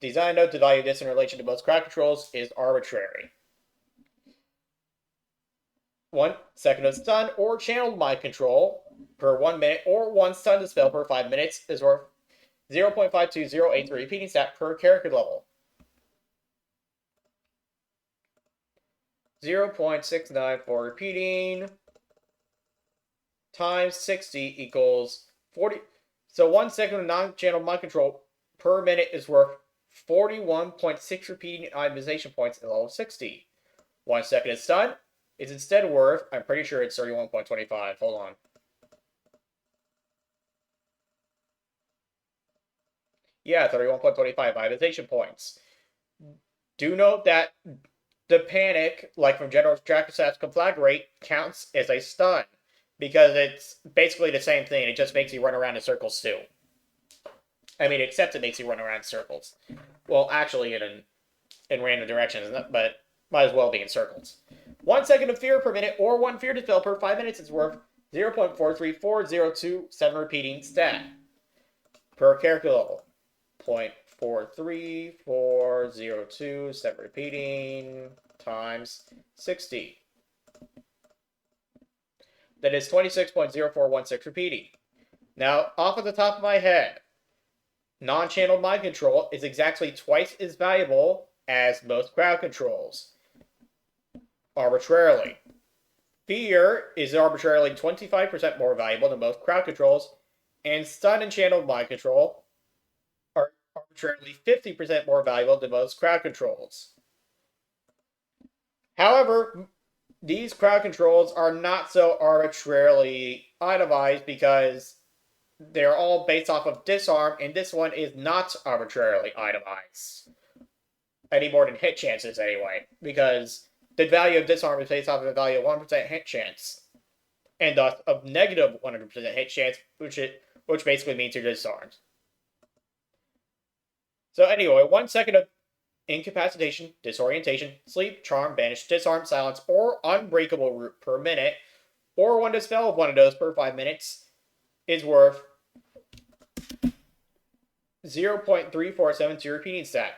Design note: to value this in relation to most crowd controls is arbitrary. 1 second of stun or channeled mind control per 1 minute, or 1 stun to spell per 5 minutes is worth 0.52083 repeating stat per character level. 0.694 repeating times 60 equals 40. So 1 second of non-channeled mind control per minute is worth 41.6 repeating itemization points at level 60. 1 second of stun is instead worth, I'm pretty sure it's 31.25. Hold on. Yeah, 31.25 itemization points. Do note that the panic, like from General Dracostat's Conflagrate, counts as a stun, because it's basically the same thing. It just makes you run around in circles too. I mean, except it makes you run around in circles. Well, actually in random directions, but might as well be in circles. 1 second of fear per minute, or 1 fear dispel per 5 minutes is worth 0.43402 repeating stat per character level. 0.43402 repeating times 60. That is 26.0416 repeating. Now, off of the top of my head, non-channeled mind control is exactly twice as valuable as most crowd controls. Arbitrarily. Fear is arbitrarily 25% more valuable than most crowd controls, and stun and channeled mind control are arbitrarily 50% more valuable than most crowd controls. However, these crowd controls are not so arbitrarily itemized, because they're all based off of disarm, and this one is not arbitrarily itemized. Any more than hit chances, anyway, because the value of disarm is based off of the value of 1% hit chance, and thus of negative 100% hit chance, which basically means you're disarmed. So anyway, 1 second of incapacitation, disorientation, sleep, charm, banish, disarm, silence, or unbreakable root per minute, or 1 dispel of one of those per 5 minutes is worth 0.3472 repeating stat.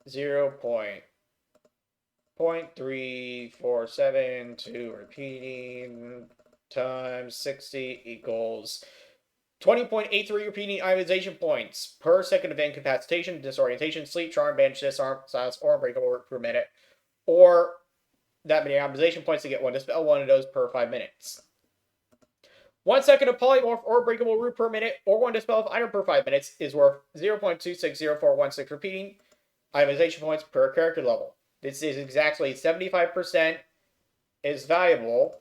0.3472 repeating times 60 equals 20.83 repeating itemization points per second of incapacitation, disorientation, sleep, charm, banish, disarm, silence, or unbreakable root per minute, or that many itemization points to get 1 dispel one of those per 5 minutes. 1 second of polymorph or breakable root per minute, or 1 dispel of item per 5 minutes is worth 0.260416 repeating itemization points per character level. This is exactly 75% as valuable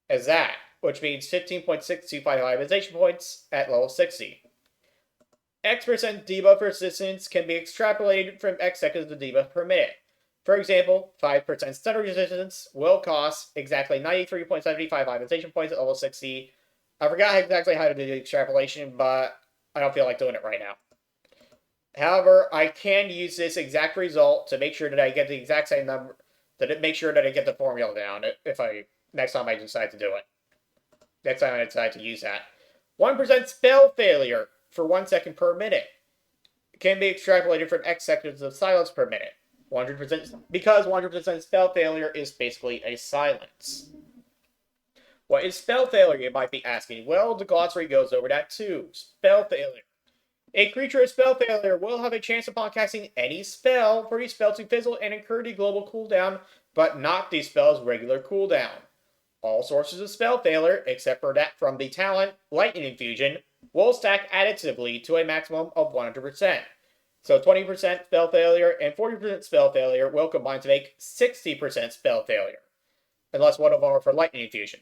as that, which means 15.625 itemization points at level 60. X% debuff resistance can be extrapolated from X seconds of debuff per minute. For example, 5% stun resistance will cost exactly 93.75 itemization points at level 60 I forgot exactly how to do the extrapolation, but I don't feel like doing it right now. However, I can use this exact result to make sure that I get the exact same number, make sure that I get the formula down next time I decide to do it. Next time I decide to use that. 1% spell failure for 1 second per minute can be extrapolated from X seconds of silence per minute. 100% because 100% spell failure is basically a silence. What is spell failure, you might be asking? Well, the glossary goes over that too. Spell failure. A creature with spell failure will have a chance upon casting any spell for the spell to fizzle and incur the global cooldown, but not the spell's regular cooldown. All sources of spell failure, except for that from the talent Lightning Infusion, will stack additively to a maximum of 100%. So 20% spell failure and 40% spell failure will combine to make 60% spell failure, unless one of them are for Lightning Infusion.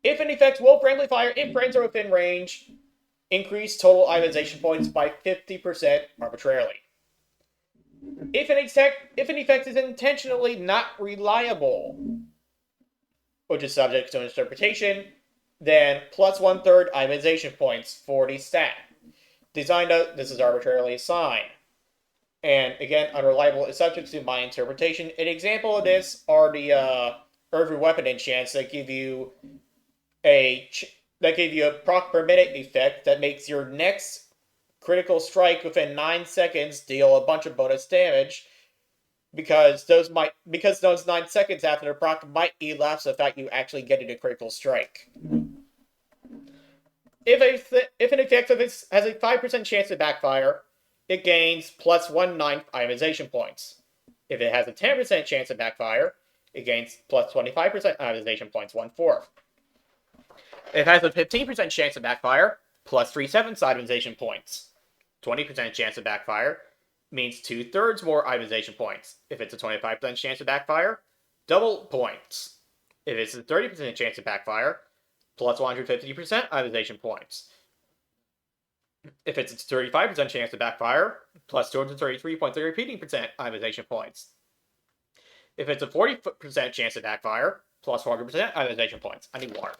If an effect will friendly fire if friends are within range, increase total itemization points by 50% arbitrarily. If an effect is intentionally not reliable, which is subject to interpretation, then plus 1/3 itemization points for the stat. This is arbitrarily assigned. And again, unreliable is subject to my interpretation. An example of this are the Earthly Weapon enchants that give you a proc per minute effect that makes your next critical strike within 9 seconds deal a bunch of bonus damage, because those 9 seconds after the proc might elapse the fact you actually getting a critical strike. If an effect has a 5% chance to backfire, it gains plus 1/9 itemization points. If it has a 10% chance to backfire, it gains plus 25% itemization points, 1/4. If it has a 15% chance of backfire, plus 3/7 itemization points. 20% chance of backfire means 2/3 more itemization points. If it's a 25% chance of backfire, double points. If it's a 30% chance of backfire, plus 150% itemization points. If it's a 35% chance of backfire, plus 233 points of repeating percent itemization points. If it's a 40% chance of backfire, plus 400% itemization points. I need water.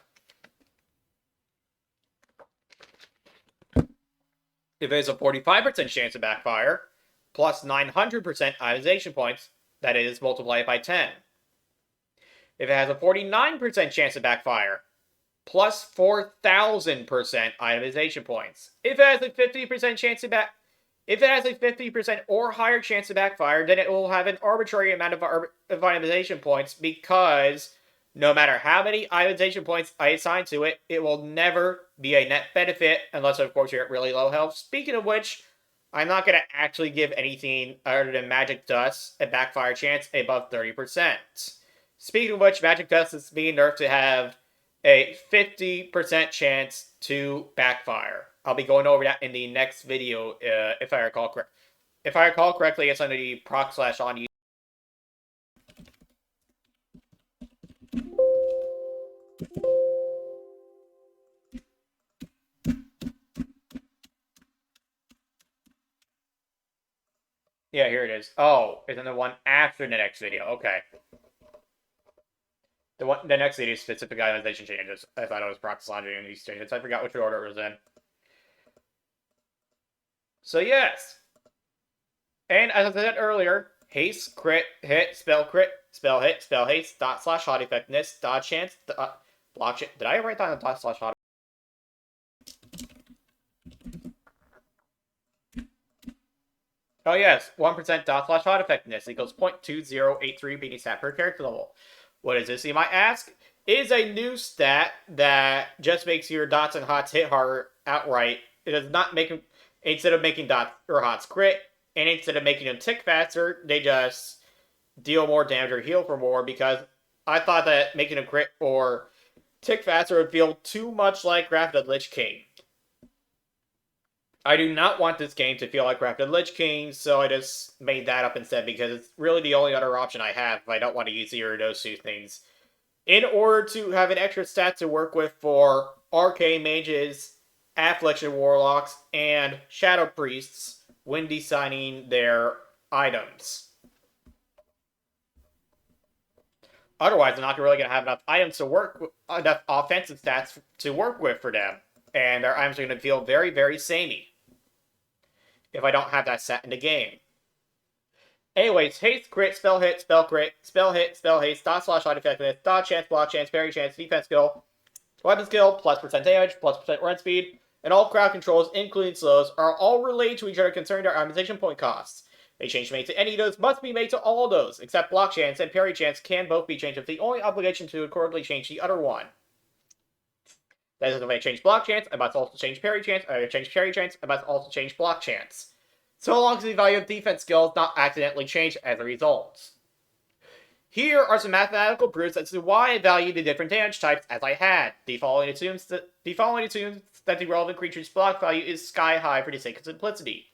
If it's a 45% chance of backfire, plus 900% itemization points, that is, multiply it by 10. If it has a 49% chance of backfire, plus 4,000% itemization points. If it has a 50% chance of if it has a 50% or higher chance of backfire, then it will have an arbitrary amount of itemization points, because no matter how many itemization points I assign to it, it will never be a net benefit, unless, of course, you're at really low health. Speaking of which, I'm not going to actually give anything other than Magic Dust a backfire chance above 30%. Speaking of which, Magic Dust is being nerfed to have a 50% chance to backfire. I'll be going over that in the next video, if I recall correctly. If I recall correctly, it's under the proc / on. Yeah, here it is. Oh, it's in the one after the next video. Okay. The next video is specific itemization changes. I thought it was proc / and these changes. I forgot which order it was in. So yes. And as I said earlier, haste, crit, hit, spell hit, spell haste, dot / hot effectiveness, dodge chance, block chance. Did I write down the dot / hot? Oh yes, 1% dot / hot effectiveness equals 0.2083 beating stat per character level. What is this, you might ask? It is a new stat that just makes your dots and hots hit harder outright. It does not make them, instead of making dots or hots crit, and instead of making them tick faster, they just deal more damage or heal for more, because I thought that making them crit or tick faster would feel too much like Wrath of the Lich King. I do not want this game to feel like Wrath of the Lich King, so I just made that up instead, because it's really the only other option I have if I don't want to use either of those two things. In order to have an extra stat to work with for Arcane Mages, Affliction Warlocks, and Shadow Priests when designing their items. Otherwise, they're not really going to have enough items to work with, enough offensive stats to work with for them. And their items are going to feel very, very samey if I don't have that set in the game. Anyways, haste, crit, spell hit, spell crit, spell hit, spell haste, dot slash light effectiveness, dot chance, block chance, parry chance, defense skill, weapon skill, plus % damage, plus % run speed, and all crowd controls, including slows, are all related to each other concerning their itemization point costs. A change made to any of those must be made to all of those, except block chance and parry chance can both be changed with the only obligation to accordingly change the other one. That is, if I change block chance, I must also change parry chance. If I change parry chance, I must also change block chance. So long as the value of defense skill is not accidentally changed as a result. Here are some mathematical proofs as to why I value the different damage types as I had. The following assumes that the relevant creature's block value is sky high for the sake of simplicity.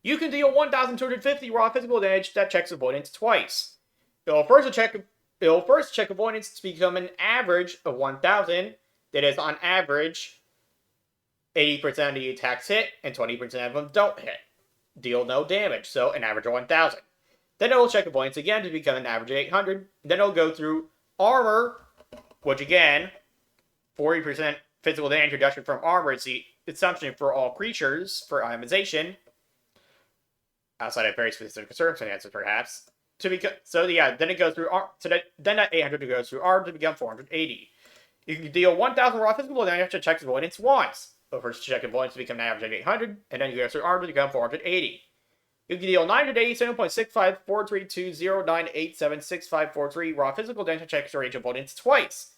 You can deal 1,250 raw physical damage that checks avoidance twice. It'll first check avoidance to become an average of 1,000. That is, on average, 80% of the attacks hit and 20% of them don't hit. Deal no damage, so an average of 1,000. Then it'll check avoidance again to become an average of 800. Then it'll go through armor, which again, 40% physical damage reduction from armor is the assumption for all creatures for itemization. Outside of very specific circumstances, perhaps. Then it goes through then that 800 goes through armor to become 480. You can deal 1,000 raw physical damage to check avoidance once. The first check avoidance to become an average of 800, and then you go through armor to become 480. You can deal 987.65432098765543 raw physical damage to check range avoidance twice.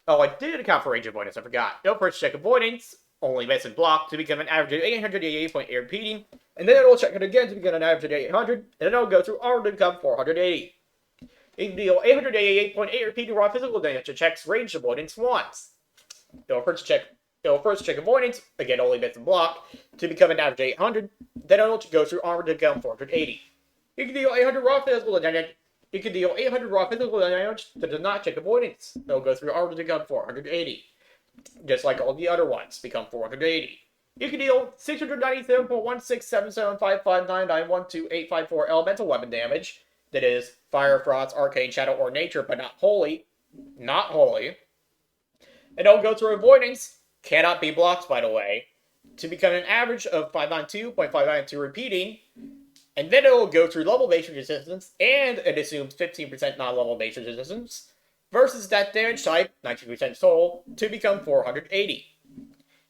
Oh, I did account for range avoidance, I forgot. It'll first check avoidance, only miss and block, to become an average of 888.8 repeating, and then it'll check it again to become an average of 800, and then it'll go through armor to become 480. You can deal 888.8 repeating raw physical damage to check range avoidance once. It'll first check avoidance, again only miss and block, to become an average of 800, then it'll go through armor to become 480. You can deal 800 raw physical damage. That does not check avoidance. It'll go through armor to become 480. Just like all the other ones, become 480. You can deal 697.1677559912854 elemental weapon damage. That is, fire, frost, arcane, shadow, or nature, but not holy. Not holy. And it'll go through avoidance, cannot be blocked by the way, to become an average of 592.592 repeating, and then it will go through level-based resistance, and it assumes 15% non-level-based resistance, versus that damage type, 19% total, to become 480.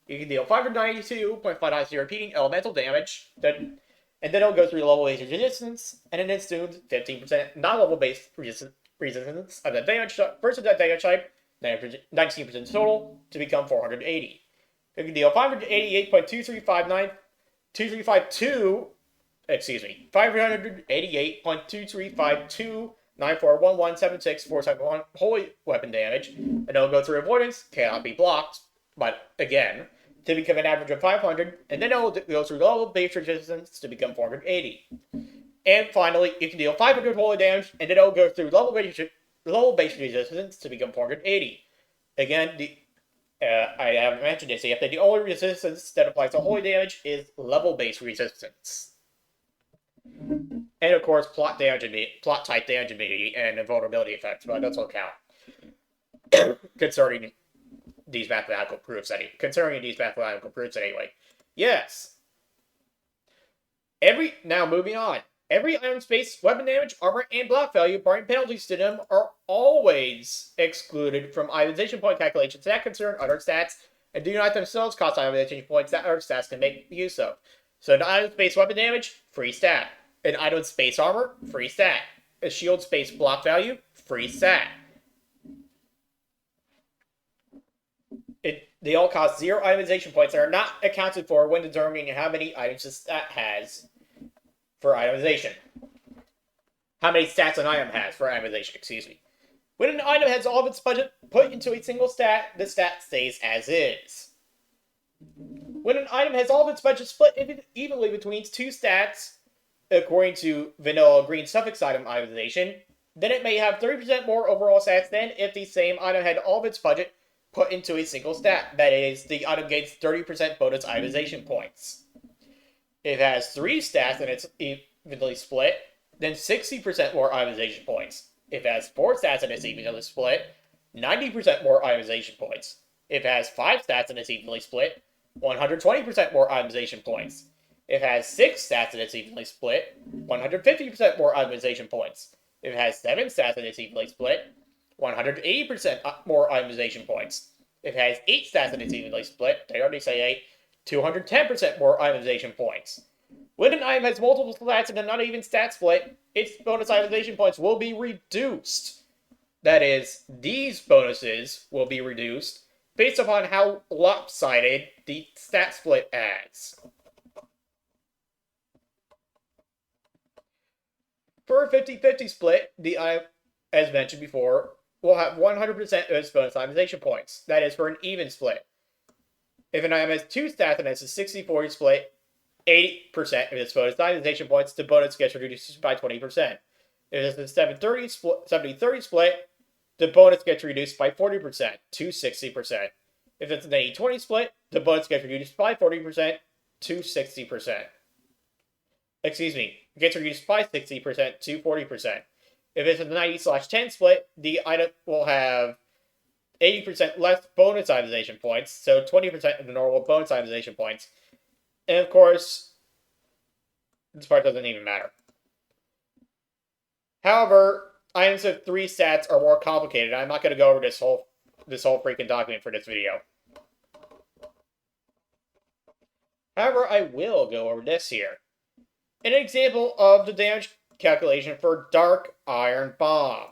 You can deal 592.590 repeating elemental damage, and then it'll go through level-based resistance, and it assumes 15% non-level-based resistance of that damage versus that damage type, 19% total, to become 480. You can deal 588.235294117647 holy weapon damage, and it'll go through avoidance, cannot be blocked, but again, to become an average of 500, and then it'll go through level-based resistance to become 480. And finally, you can deal 500 holy damage, and then it'll go through level-based resistance to become 480. Again, I haven't mentioned this yet, but the only resistance that applies to holy damage is level-based resistance. And of course, plot type damage immunity and invulnerability effects, but those will count. Concerning these mathematical proofs anyway. Yes. Now moving on. Every item space, weapon damage, armor, and block value, barring penalties to them, are always excluded from itemization point calculations that concern other stats and do not themselves cost itemization points that other stats can make use of. So an item space weapon damage, free stat. An item space armor, free stat. A shield space block value, free stat. They all cost 0 itemization points and are not accounted for when determining how many items a stat has for itemization. How many stats an item has for itemization, excuse me. When an item has all of its budget put into a single stat, the stat stays as is. When an item has all of its budget split evenly between 2 stats, according to vanilla green suffix item itemization, then it may have 30% more overall stats than if the same item had all of its budget put into a single stat. That is, the item gains 30% bonus itemization points. If it has 3 stats and it's evenly split, then 60% more itemization points. If it has 4 stats and it's evenly split, 90% more itemization points. If it has 5 stats and it's evenly split, 120% more itemization points. If it has 6 stats and it's evenly split, 150% more itemization points. If it has 7 stats and it's evenly split, 180% more itemization points. If it has 8 stats and it's evenly split, they already say 8, 210% more itemization points. When an item has multiple stats and an uneven stat split, its bonus itemization points will be reduced. That is, these bonuses will be reduced based upon how lopsided the stat split is. For a 50-50 split, the item, as mentioned before, will have 100% of its bonus itemization points. That is for an even split. If an item has 2 stats and has a 60-40 split, 80% of its bonus itemization points, the bonus gets reduced by 20%. If it's a 70-30 split, the bonus gets reduced by 40% to 60%. If it's an 80-20 split, the bonus gets reduced by 40% to 60%. Excuse me, it gets reduced by 60% to 40%. If it's a 90/10 split, the item will have 80% less bonus itemization points, so 20% of the normal bonus itemization points. And of course, this part doesn't even matter. However, items with 3 stats are more complicated. I'm not going to go over this whole freaking document for this video. However, I will go over this here. An example of the damage calculation for Dark Iron Bomb.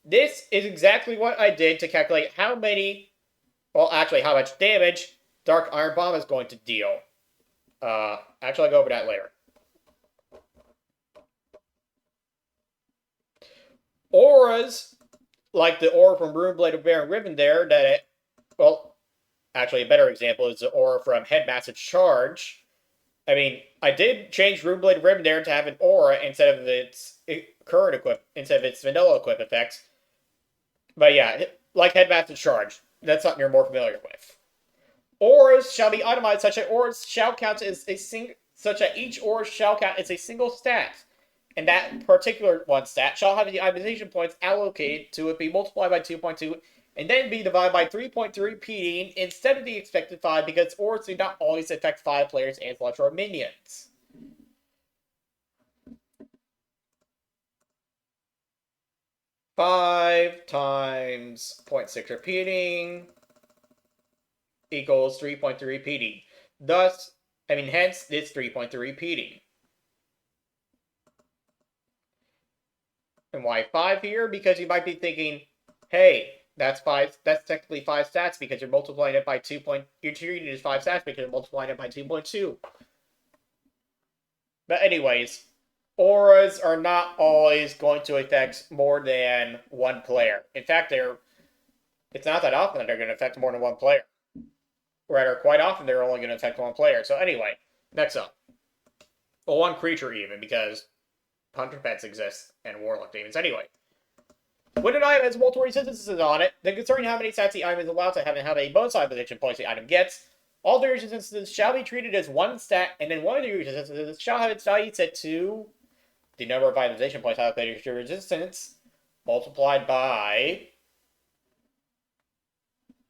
This is exactly what I did to calculate how much damage Dark Iron Bomb is going to deal. Actually, I'll go over that later. Auras, like the aura from Runeblade of Baron Riven there, actually a better example is the aura from Headmaster Charge. I mean, I did change Runeblade of Riven there to have an aura instead of its vanilla equip effects. But yeah, like Headmaster Charge, that's something you're more familiar with. Auras shall be itemized such that each aura shall count as a single stat. And that particular one stat shall have the itemization points allocated to it be multiplied by 2.2 and then be divided by 3.3 repeating instead of the expected 5 because auras do not always affect 5 players and Electro minions. Five times 0.6 repeating equals 3.3 repeating. Hence this 3.3 repeating. And why 5 here? Because you might be thinking, hey, that's technically 5 stats because you're multiplying it by 2. You're treating it as 5 stats because you're multiplying it by 2.2. But anyways, auras are not always going to affect more than one player. In fact, it's not that often that they're going to affect more than one player. Rather, quite often they're only going to affect one player. So anyway, next up. Well, one creature even, because Hunter Pets exist and Warlock Demons. Anyway, when an item has multiple resistances on it, then concerning how many stats the item is allowed to have and how many bonus itemization points the item gets, all the resistances shall be treated as one stat, and then one of the resistances shall have its value set to the number of itemization points allocated to resistance multiplied by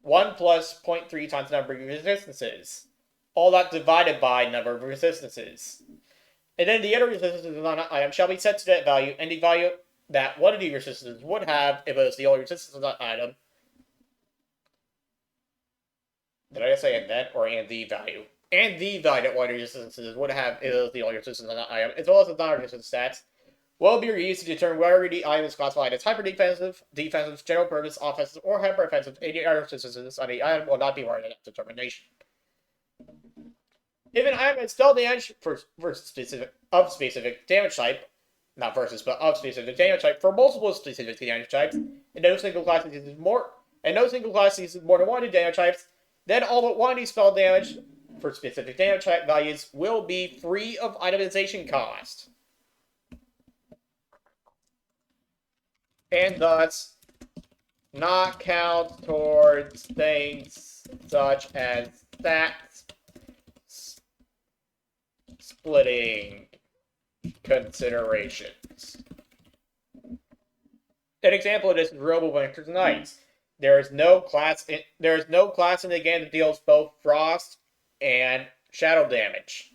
1 plus 0.3 times the number of resistances. All that divided by number of resistances. And then the other resistances on an item shall be set to that value, and the value that one of the resistances would have if it was the only resistance on that item. Did I just say and then, or and the value? And the value that one of the resistances would have if it was the only resistance on that item, as well as the non-resistance stats, will be used to determine whether the item is classified as hyper-defensive, defensive, general purpose, offensive, or hyper-offensive. Any other resistances on the item will not be part of that determination. If an item has spell damage of specific damage type, not versus, but of specific damage type for multiple specific damage types, and no single class uses more than one of the damage types, then all but one of these spell damage for specific damage type values will be free of itemization cost. And thus not count towards things such as stats splitting considerations. An example of this is Robo Winter's Nights. There is no class in the game that deals both frost and shadow damage.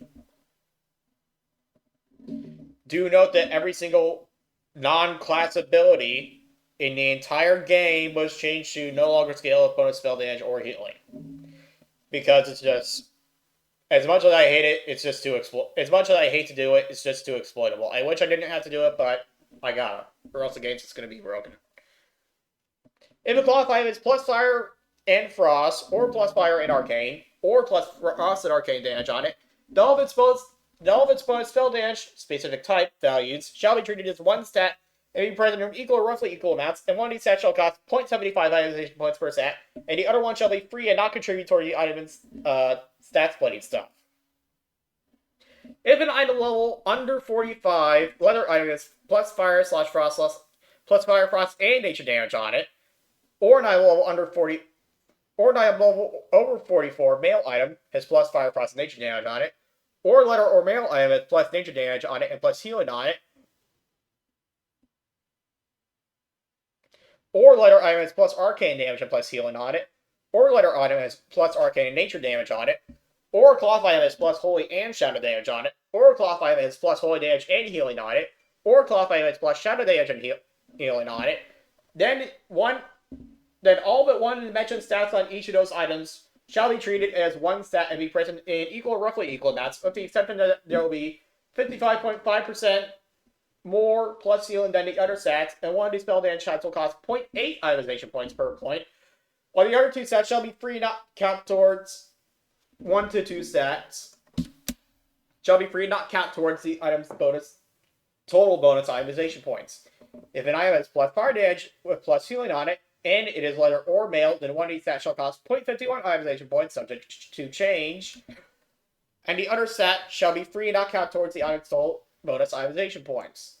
Do note that every single non-class ability in the entire game was changed to no longer scale with bonus spell damage or healing. Because it's just, as much as I hate it, it's just too as much as I hate to do it, it's just too exploitable. I wish I didn't have to do it, but I gotta, or else the game's just gonna be broken. If a class item is plus fire and frost, or plus fire and arcane, or plus frost and arcane damage on it, all of its bonus spell damage, specific type, values, shall be treated as one stat and be present in equal or roughly equal amounts, and one of these stats shall cost 0.75 itemization points per stat, and the other one shall be free and not contribute toward the item's stat splitting stuff. If an item level under 45, whether item is plus fire / frost plus fire, frost, and nature damage on it, or an item level under 40, or an item level over 44 male item has plus fire, frost, and nature damage on it, or letter or male item has plus nature damage on it and plus healing on it, or letter item has plus arcane damage and plus healing on it, or letter item has plus arcane and nature damage on it, or cloth item has plus holy and shadow damage on it, or cloth item has plus holy damage and healing on it, or cloth item has plus shadow damage and healing on it, then all but one of the mentioned stats on each of those items shall be treated as one stat and be present in equal or roughly equal amounts, with the exception that there will be 55.5% more plus healing than the other stats, and one of these spell damage shots will cost 0.8 itemization points per point, while the other two stats shall be free not count towards 1 to 2 stats, shall be free not count towards the item's total bonus itemization points. If an item has plus fire damage with plus healing on it, and it is letter or male, then one of these stats shall cost 0.51 itemization points, subject to change, and the other stat shall be free and not count towards the item's total bonus itemization points.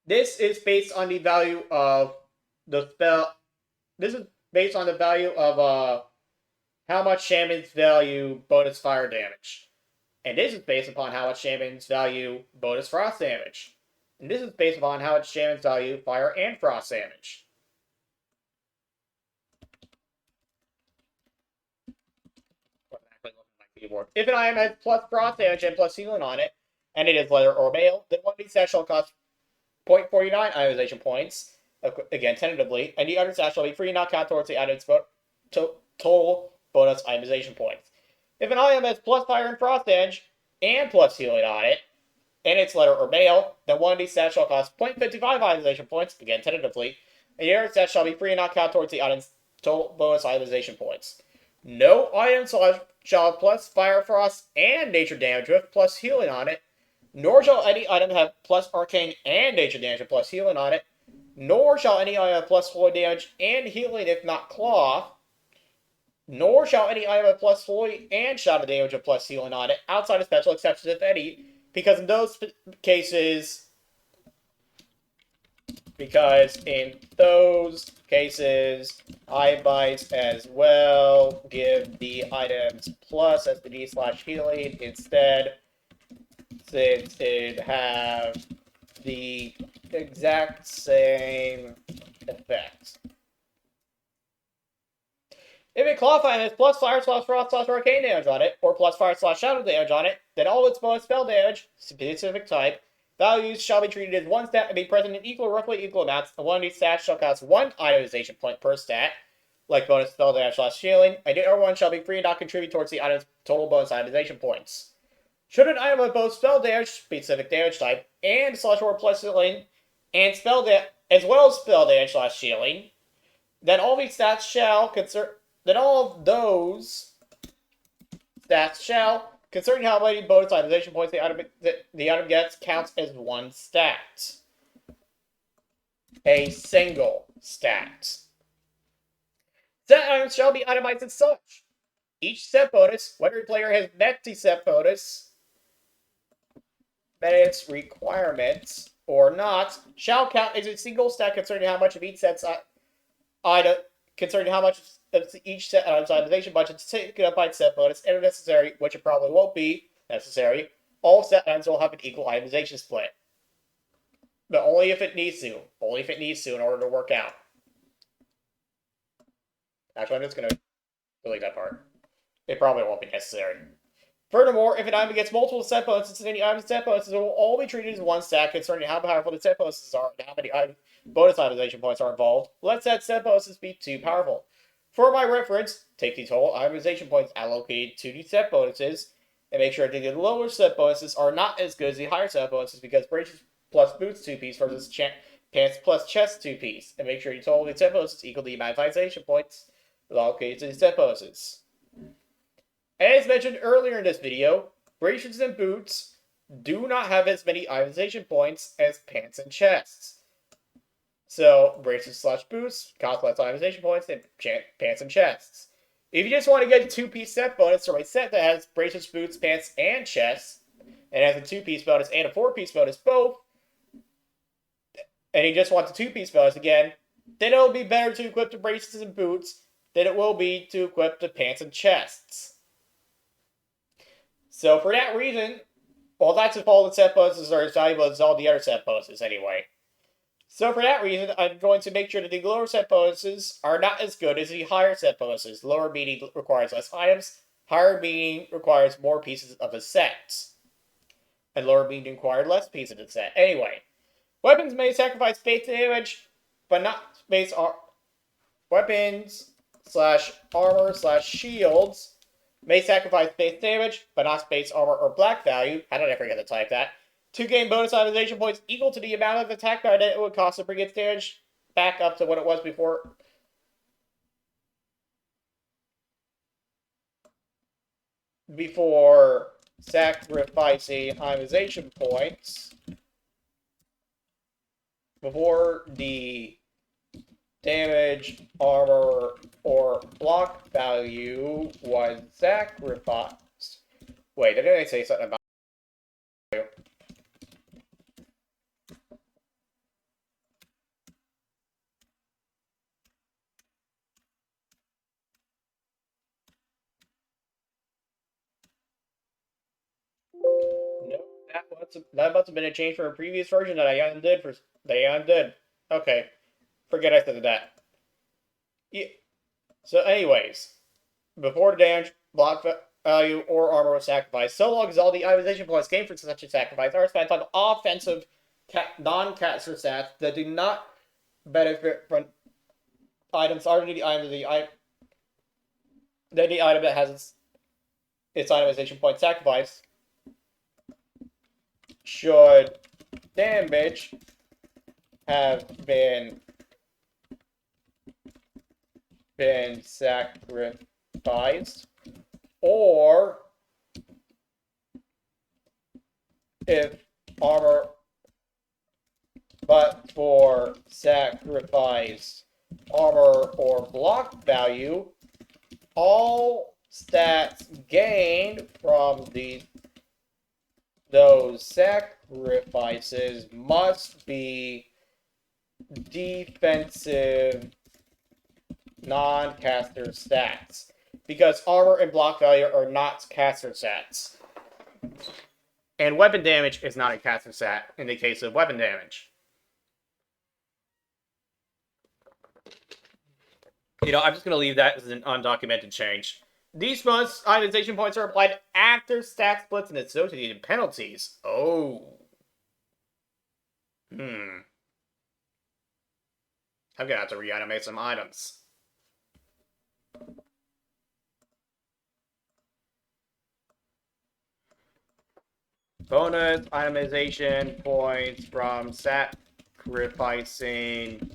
This is based on the value of the spell. This is based on the value of how much shamans value bonus fire damage. And this is based upon how much shamans value bonus frost damage. And this is based upon how much shamans value fire and frost damage. If an item has plus frost damage and plus healing on it, and it is letter or male, then one of these stats shall cost 0.49 itemization points, again tentatively, and the other stat shall be free not count towards the item's total bonus itemization points. If an item has plus fire and frost damage and plus healing on it, and it's letter or male, then one of these stats shall cost 0.55 itemization points, again tentatively, and the other stat shall be free and not count towards the item's total bonus itemization points. No item shall have plus fire, frost, and nature damage with plus healing on it, nor shall any item have plus arcane and nature damage and plus healing on it, nor shall any item have plus holy damage and healing if not cloth, nor shall any item have plus holy and shadow damage and plus healing on it, outside of special exceptions if any, because in those cases, I might as well give the items plus SPD/healing instead, since it have the exact same effect. If a cloth item has plus fire / frost / arcane damage on it, or plus fire / shadow damage on it, then all its bonus spell damage, specific type, values shall be treated as one stat and be present in equal or roughly equal amounts, and one of these stats shall cost 1 itemization point per stat, like bonus spell damage / healing, and the other one shall be free and not contribute towards the item's total bonus itemization points. Should an item have both spell damage, specific damage type, and /or plus healing, and as well as spell damage / healing, then all these stats shall then all of those stats shall, concerning how many bonus itemization points the item gets, counts as one stat. A single stat. Set items shall be itemized as such. Each set bonus, whether the player has met the set bonus, met its requirements or not, shall count as a single stat concerning how much of each set's item concerning how much of each set itemization budget is taken up by set bonus, and if necessary, which it probably won't be necessary, all set items will have an equal itemization split. But only if it needs to. Only if it needs to in order to work out. Actually, I'm just going to delete that part. It probably won't be necessary. Furthermore, if an item gets multiple set bonuses, then the item's set bonuses will all be treated as one stack concerning how powerful the set bonuses are and how many bonus itemization points are involved. Let's set set bonuses be too powerful. For my reference, take the total itemization points allocated to the set bonuses and make sure that the lower set bonuses are not as good as the higher set bonuses because braces plus boots 2-piece versus pants plus chest 2-piece. And make sure you total the set bonuses equal the itemization points allocated to the set bonuses. As mentioned earlier in this video, braces and boots do not have as many itemization points as pants and chests. So, braces slash boots cost less itemization points than pants and chests. If you just want to get a 2-piece set bonus from a set that has braces, boots, pants, and chests, and has a 2-piece bonus and a 4-piece bonus both, and you just want the 2-piece bonus again, then it'll be better to equip the braces and boots than it will be to equip the pants and chests. So for that reason, well, that's if all the set bonuses are as valuable as all the other set bonuses anyway. So for that reason, I'm going to make sure that the lower set bonuses are not as good as the higher set bonuses. Lower meaning requires less items, higher meaning requires more pieces of a set. And lower meaning requires less pieces of the set. Anyway, weapons may sacrifice base damage, but not base weapons slash armor slash shields may sacrifice base damage, but not base armor or black value. How did I forget to type that? To gain bonus itemization points equal to the amount of attack power that it would cost to bring its damage back up to what it was before. Before sacrificing itemization points. Before the damage, armor, or block value was sacrificed. Wait, did I say something about value? No, that must have been a change from a previous version that I undid. Okay. Forget I said that. Yeah. So anyways, before the damage, block value, or armor was sacrificed, so long as all the itemization points gained from such a sacrifice are spent on offensive non-caster stats that do not benefit from items other than the item that has its itemization point sacrifice, should damage have been sacrificed, or if armor but for sacrifice, armor, or block value, all stats gained from those sacrifices must be defensive non-caster stats, because armor and block value are not caster stats. And weapon damage is not a caster stat in the case of weapon damage. I'm just going to leave that as an undocumented change. These bonus itemization points are applied after stat splits and associated penalties. Oh. I'm going to have to reanimate some items. Bonus itemization points from sacrificing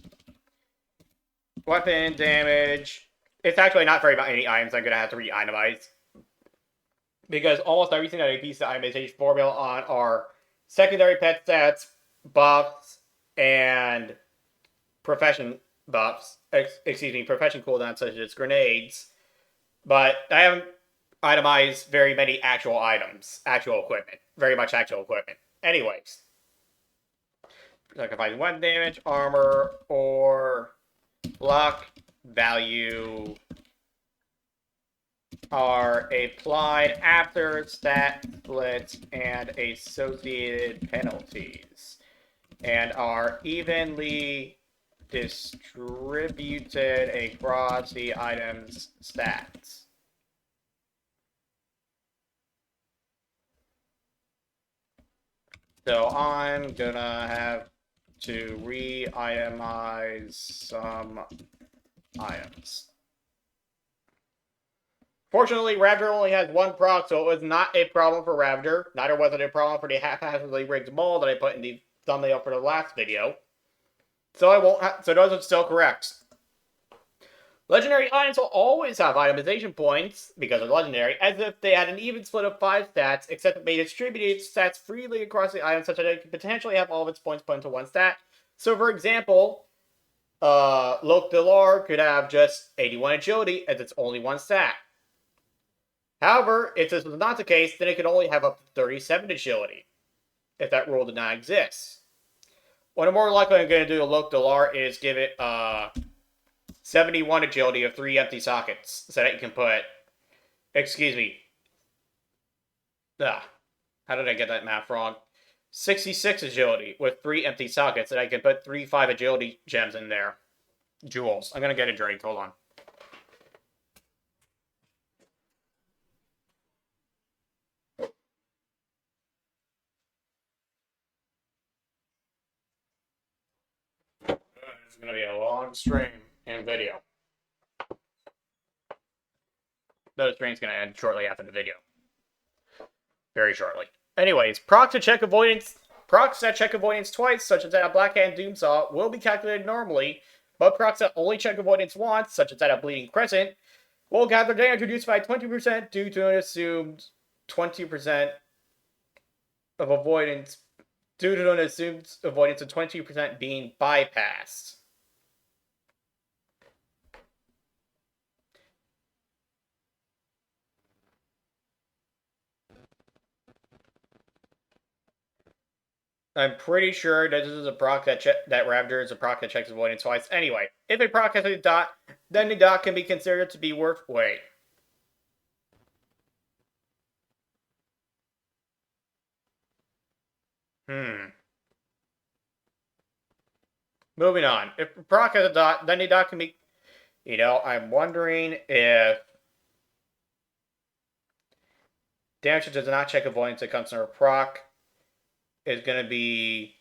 weapon damage. It's actually not very many items I'm going to have to re-itemize, because almost everything that I piece the itemization formula on are secondary pet stats, buffs, and profession buffs. Profession cooldowns such as grenades. But I haven't itemized very many actual items, actual equipment. Very much actual equipment. Anyways. Sacrificing weapon damage, armor, or block value are applied after stat splits and associated penalties, and are evenly distributed across the item's stats. So I'm gonna have to re-itemize some items. Fortunately, Raptor only has one proc, so it was not a problem for Raptor. Neither was it a problem for the haphazardly rigged ball that I put in the thumbnail for the last video. So I won't. So those are still correct. Legendary items will always have itemization points, because they're legendary, as if they had an even split of 5 stats, except that they distributed stats freely across the item such that it could potentially have all of its points put into one stat. So for example, Loc Delar could have just 81 agility, as it's only one stat. However, if this was not the case, then it could only have up to 37 agility, if that rule did not exist. What I'm more likely I'm going to do to Loc Delar is give it 71 agility of 3 empty sockets, so that you can put, excuse me, how did I get that math wrong? 66 agility with 3 empty sockets, that I can put 3 5 agility gems in there. Jewels. I'm going to get a drink, hold on. It's going to be a long stream and video. The stream's going to end shortly after the video. Very shortly. Anyways, procs that check avoidance twice, such as that of Black Hand Doomsaw, will be calculated normally, but procs that only check avoidance once, such as that of Bleeding Crescent, will have their damage reduced by 20% due to an assumed 20% of avoidance, due to an assumed avoidance of 20% being bypassed. I'm pretty sure that this is a proc that Raptor is a proc that checks avoidance twice. Anyway, if a proc has a dot, then the dot can be considered to be worth. Wait. Moving on. If a proc has a dot, then the dot can be. I'm wondering if damage that does not check avoidance that comes from a proc is going to be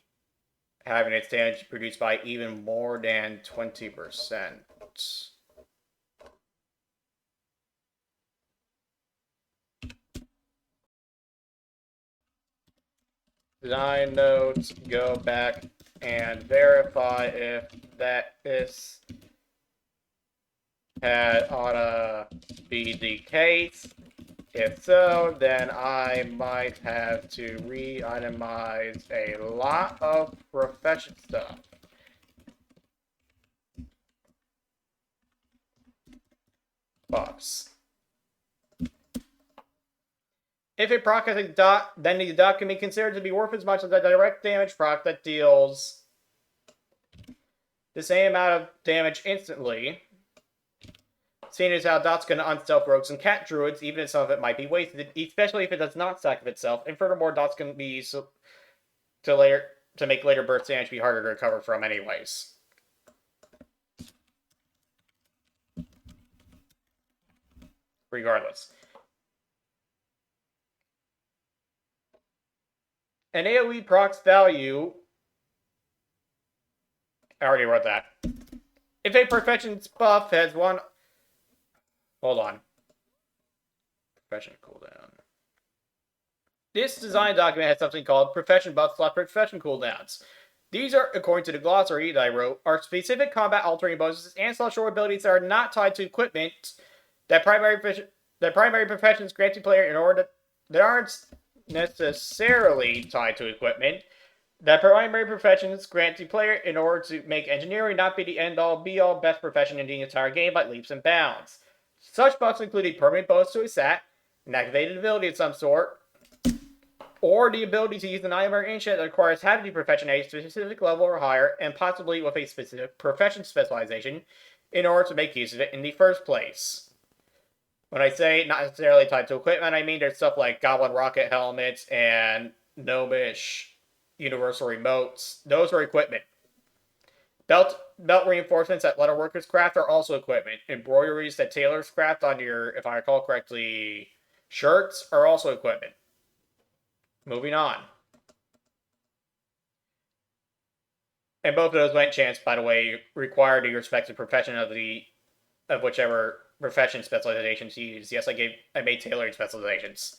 having its damage reduced by even more than 20%. Design notes, go back and verify if that is ought to be the case. If so, then I might have to re-itemize a lot of profession stuff. Buffs. If a proc has a dot, then the dot can be considered to be worth as much as a direct damage proc that deals the same amount of damage instantly. Seeing as how dots can unstealth rogues and cat druids, even if some of it might be wasted, especially if it does not stack of itself, and furthermore, dots can be used to make later burst damage be harder to recover from anyways. Regardless. An AoE proc's value... I already wrote that. If a profession's buff has one... Hold on. Profession cooldown. This design document has something called profession buffs / profession cooldowns. These are, according to the glossary that I wrote, are specific combat altering bonuses and /or abilities that are not tied to equipment that primary professions grant to player in order that aren't necessarily tied to equipment that primary professions grant to player in order to make engineering not be the end-all be-all best profession in the entire game by leaps and bounds. Such buffs include a permanent bonus to a stat, an activated ability of some sort, or the ability to use an item or ancient that requires having the profession at a specific level or higher, and possibly with a specific profession specialization, in order to make use of it in the first place. When I say not necessarily tied to equipment, I mean there's stuff like Goblin rocket helmets and Gnomish universal remotes. Those are equipment. Belt reinforcements that leatherworkers craft are also equipment. Embroideries that tailors craft on your, if I recall correctly, shirts are also equipment. Moving on. And both of those went chance, by the way, require the respective profession of whichever profession specializations you use. Yes, I made tailoring specializations.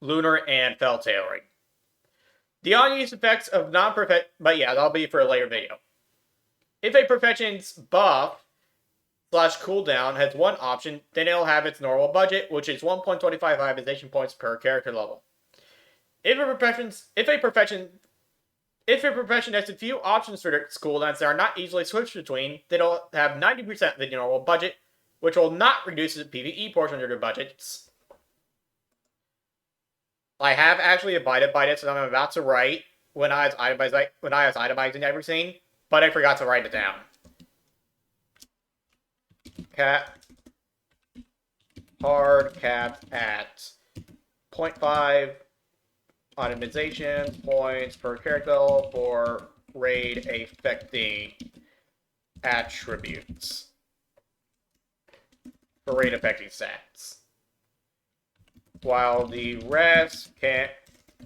Lunar and fell tailoring. The on-use effects of non-profession, but yeah, that'll be for a later video. If a profession's buff / cooldown has one option, then it'll have its normal budget, which is 1.25 itemization points per character level. If a profession has a few options for its cooldowns that are not easily switched between, then it'll have 90% of the normal budget, which will not reduce the PvE portion of their budgets. I have actually abided by this, and I'm about to write when I was itemizing everything, but I forgot to write it down. Hard cap at 0.5 itemization points per character level for raid affecting attributes. For raid affecting stats. While the rest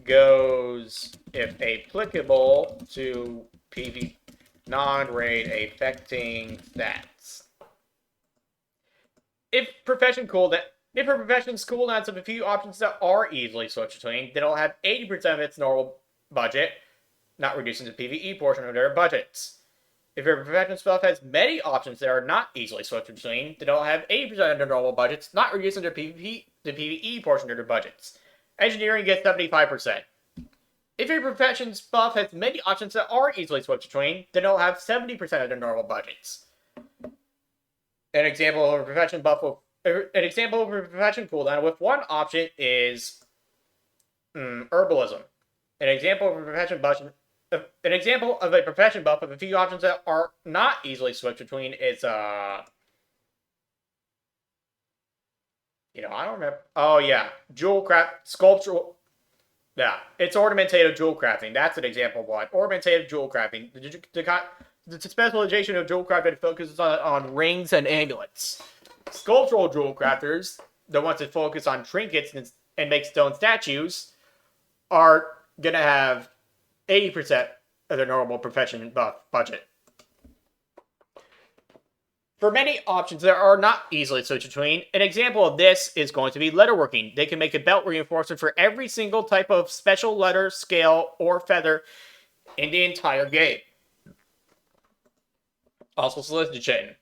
goes, if applicable, to PV non-raid affecting stats. If a profession's cooldowns have a few options that are easily switched between, then it'll have 80% of its normal budget, not reducing the PvE portion of their budgets. If your professional stuff has many options that are not easily switched between, then it'll have 80% of their normal budgets, not reducing their PvE portion of their budgets. Engineering gets 75%. If your profession's buff has many options that are easily switched between, then it'll have 70% of their normal budgets. An example of a profession cooldown with one option is herbalism. An example of a profession buff with a few options that are not easily switched between is I don't remember. Oh yeah, jewel craft sculptural. Yeah, it's ornamentative jewel crafting. That's an example of one. Ornamentative jewel crafting. The specialization of jewel crafting focuses on rings and amulets. Sculptural jewel crafters, the ones that focus on trinkets and make stone statues, are gonna have 80% of their normal profession buff budget. For many options that are not easily switched between, an example of this is going to be leatherworking. They can make a belt reinforcement for every single type of special leather, scale, or feather in the entire game. Also solicitation.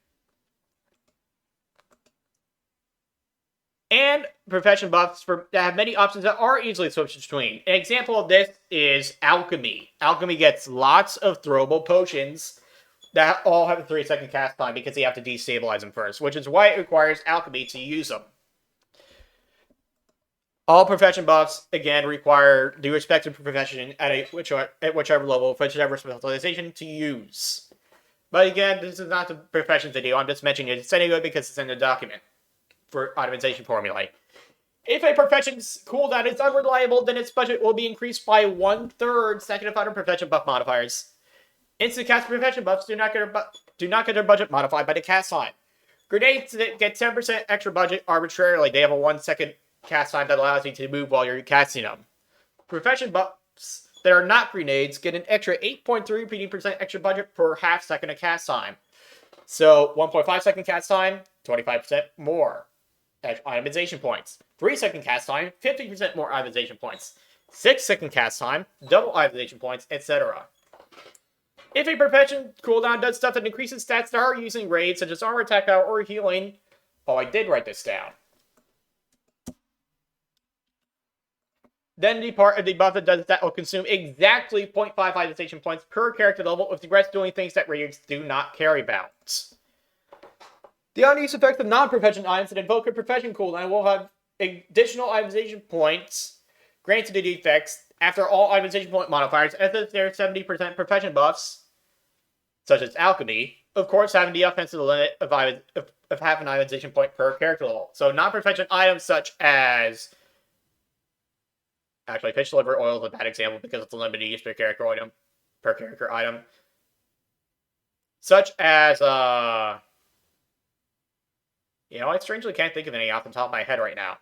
And profession buffs that have many options that are easily switched between. An example of this is alchemy. Alchemy gets lots of throwable potions that all have a 3-second cast time because you have to destabilize them first, which is why it requires alchemy to use them. All profession buffs, again, require the respective profession at whichever level, whichever specialization to use. But again, this is not the professions video. I'm just mentioning it anyway because it's in the document for itemization formulae. If a profession's cooldown is unreliable, then its budget will be increased by 1/3 second of other profession buff modifiers. Instant cast profession buffs do not get their budget modified by the cast time. Grenades that get 10% extra budget arbitrarily. They have a 1-second cast time that allows you to move while you're casting them. Profession buffs that are not grenades get an extra 8.3 PD% extra budget per half second of cast time. So 1.5 second cast time, 25% more itemization points. 3-second cast time, 50% more itemization points. 6-second cast time, double itemization points, etc. If a profession cooldown does stuff that increases stats that are using raids, such as armor attack power or healing, I did write this down. Then the part of the buff that does that will consume exactly 0.5 itemization points per character level, with the rest doing things that raids do not care about. The on-use effect of non-profession items that invoke a profession cooldown will have additional itemization points granted to the effects after all itemization point modifiers, as if they're 70% profession buffs, such as alchemy, of course having the offensive limit of half an itemization point per character level. So non-perfection items such as... Actually, fish liver oil is a bad example because it's a limited use per character item. Such as, I strangely can't think of any off the top of my head right now.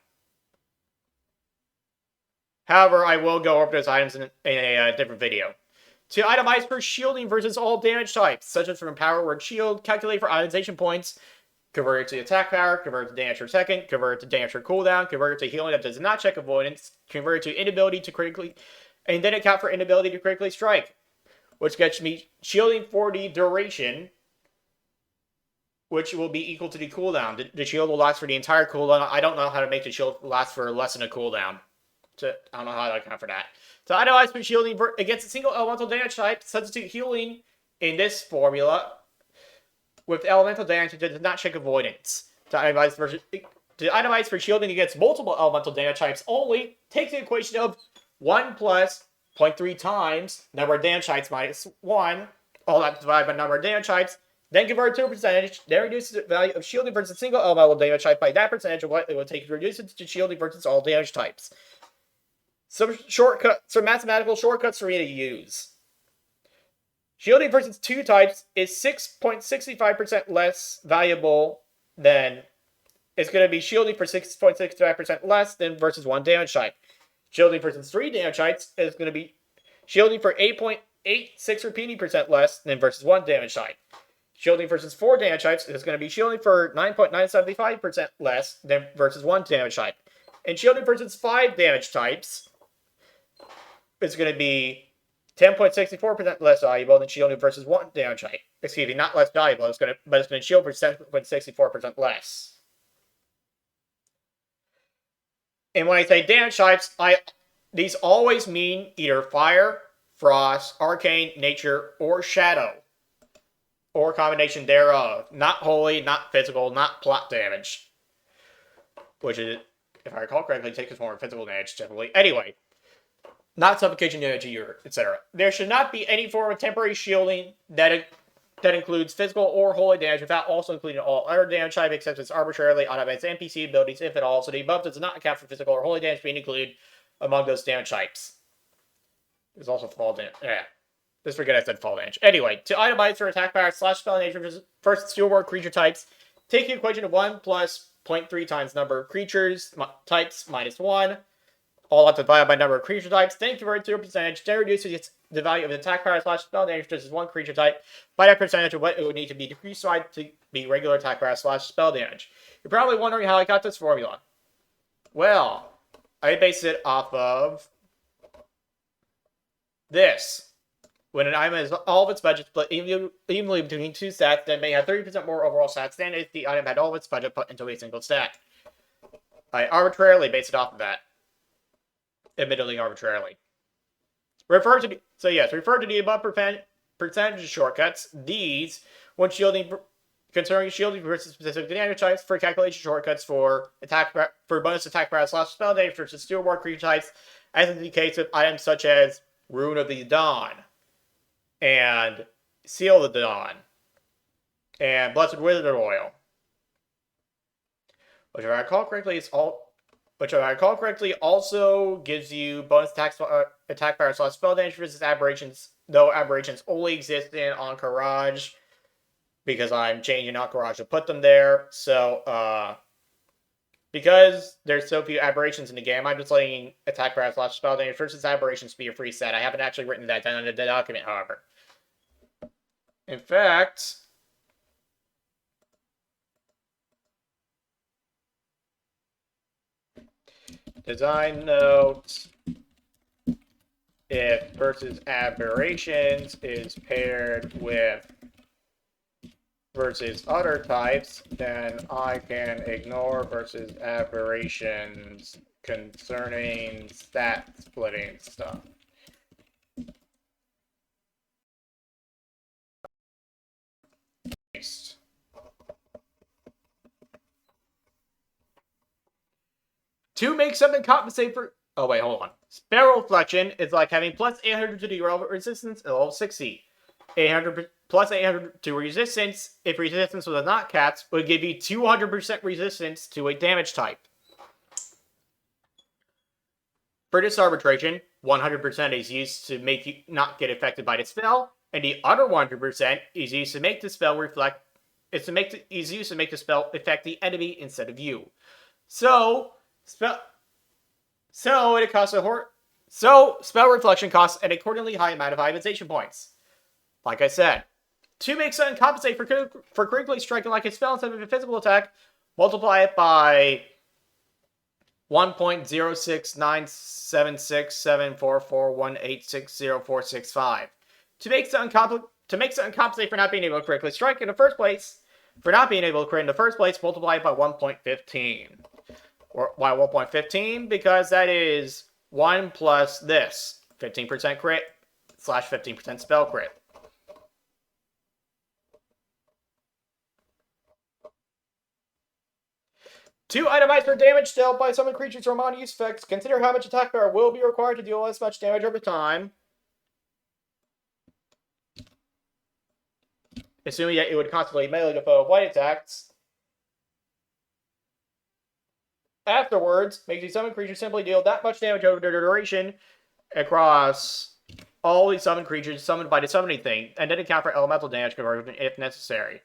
However, I will go over those items in a different video. To itemize for shielding versus all damage types, such as from power word shield, calculate for itemization points, convert it to attack power, convert it to damage per second, convert it to damage per cooldown, convert it to healing that does not check avoidance, convert it to inability to critically, and then account for inability to critically strike, which gets me shielding for the duration, which will be equal to the cooldown. The shield will last for the entire cooldown. I don't know how to make the shield last for less than a cooldown. I don't know how to account for that. So itemize for shielding against a single elemental damage type, substitute healing in this formula with elemental damage that does not check avoidance. To itemize for shielding against multiple elemental damage types only, take the equation of 1 plus 0.3 times number of damage types minus 1, all that divided by number of damage types, then convert it to a percentage, then reduce the value of shielding versus a single elemental damage type by that percentage of what it will take to reduce it to shielding versus all damage types. Some mathematical shortcuts for me to use. Shielding versus 2 types is 6.65% less valuable than... It's going to be shielding for 6.65% less than versus 1 damage type. Shielding versus 3 damage types is going to be shielding for 8.86 repeating percent less than versus 1 damage type. Shielding versus 4 damage types is going to be shielding for 9.975% less than versus 1 damage type. And shielding versus 5 damage types is going to be 10.64% less valuable than shielding versus 1 damage type. Excuse me, not less valuable, but it's going to shield for 7.64% less. And when I say damage types, these always mean either fire, frost, arcane, nature, or shadow. Or combination thereof. Not holy, not physical, not plot damage. Which is, if I recall correctly, takes the form of physical damage typically. Anyway. Not suffocation damage, etc. There should not be any form of temporary shielding that includes physical or holy damage without also including all other damage type except its arbitrarily automated NPC abilities, if at all. So the above does not account for physical or holy damage being included among those damage types. There's also fall damage. Yeah. Just forget I said fall damage. Anyway, to itemize for attack power / spell nature versus steelwork creature types, take the equation of 1 plus 0.3 times number of creatures types minus 1. All that divided by number of creature types, then convert it to a percentage, then reduces the value of the attack power / spell damage versus 1 creature type by that percentage of what it would need to be decreased by to be regular attack power / spell damage. You're probably wondering how I got this formula. Well, I based it off of this. When an item has all of its budget split evenly between 2 stats, then may have 30% more overall stats than if the item had all of its budget put into a single stat. I arbitrarily based it off of that. Admittedly arbitrarily. Refer to the above percentage shortcuts. These, when considering shielding versus specific damage types, for calculation shortcuts for bonus attack power / spell damage versus steelwork creature types, as in the case of items such as Rune of the Dawn, and Seal of the Dawn, and Blessed Wizard Oil. Which, if I recall correctly, also gives you bonus attack power / spell damage versus aberrations, though aberrations only exist in Encourage, because I'm changing Encourage to put them there. So, because there's so few aberrations in the game, I'm just letting attack power / spell damage versus aberrations be a free set. I haven't actually written that down in the document, however. In fact... Design note, if versus aberrations is paired with versus other types, then I can ignore versus aberrations concerning stat splitting stuff. To make something compensate for... Oh, wait, hold on. Spell Reflection is like having plus 800 to the relevant resistance at level 60. 800 plus 800 to resistance. If resistance was not capped, would give you 200% resistance to a damage type. For this arbitration, 100% is used to make you not get affected by the spell, and the other 100% is used to make the spell reflect. Is used to make the spell affect the enemy instead of you. So spell reflection costs an accordingly high amount of itemization points. Like I said, to make something compensate for critically striking like a spell instead of a physical attack, multiply it by 1.069767441860465. To make something compensate for not being able to critically strike in the first place, multiply it by 1.15. Or why 1.15? Because that is 1 plus this 15% crit / 15% spell crit. To itemize for damage dealt by summoned creatures or non-use effects, consider how much attack power will be required to deal as much damage over time. Assuming that it would constantly melee the foe of white attacks. Afterwards, makes the summoned creature simply deal that much damage over the duration across all the summoned creatures summoned by the summoning thing, and then account for elemental damage conversion if necessary.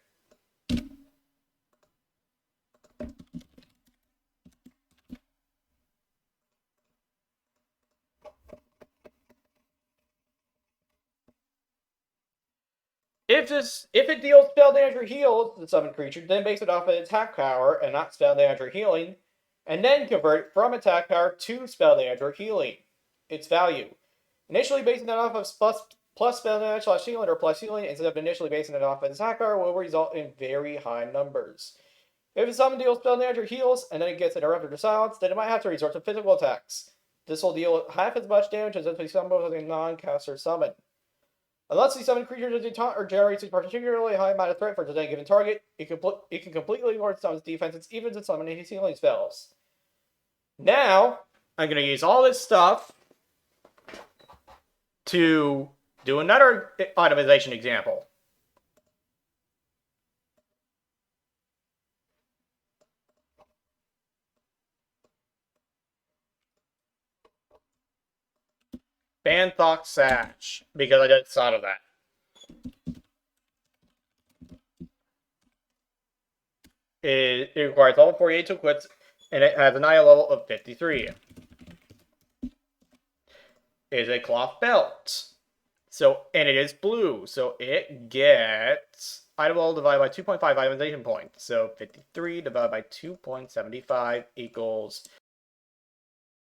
If it deals spell damage or heals the summoned creature, then base it off of attack power and not spell damage or healing, and then convert it from attack power to spell damage or healing, its value. Initially basing it off of plus spell damage / healing or plus healing instead of initially basing it off of attack power will result in very high numbers. If a summon deals spell damage or heals, and then it gets interrupted or silenced, then it might have to resort to physical attacks. This will deal half as much damage as if we summon with a non-caster summon. Unless the summoned creature does a taunt or generates a particularly high amount of threat for any given target, it can completely ignore the summon's defenses even to summon his healing spells. Now, I'm going to use all this stuff to do another itemization example. Banthok Sash, because I just thought of that. It requires level 48 to equip, and it has an IO level of 53. It is a cloth belt. And it is blue, so it gets item level divided by 2.5 itemization points. So 53 divided by 2.75 equals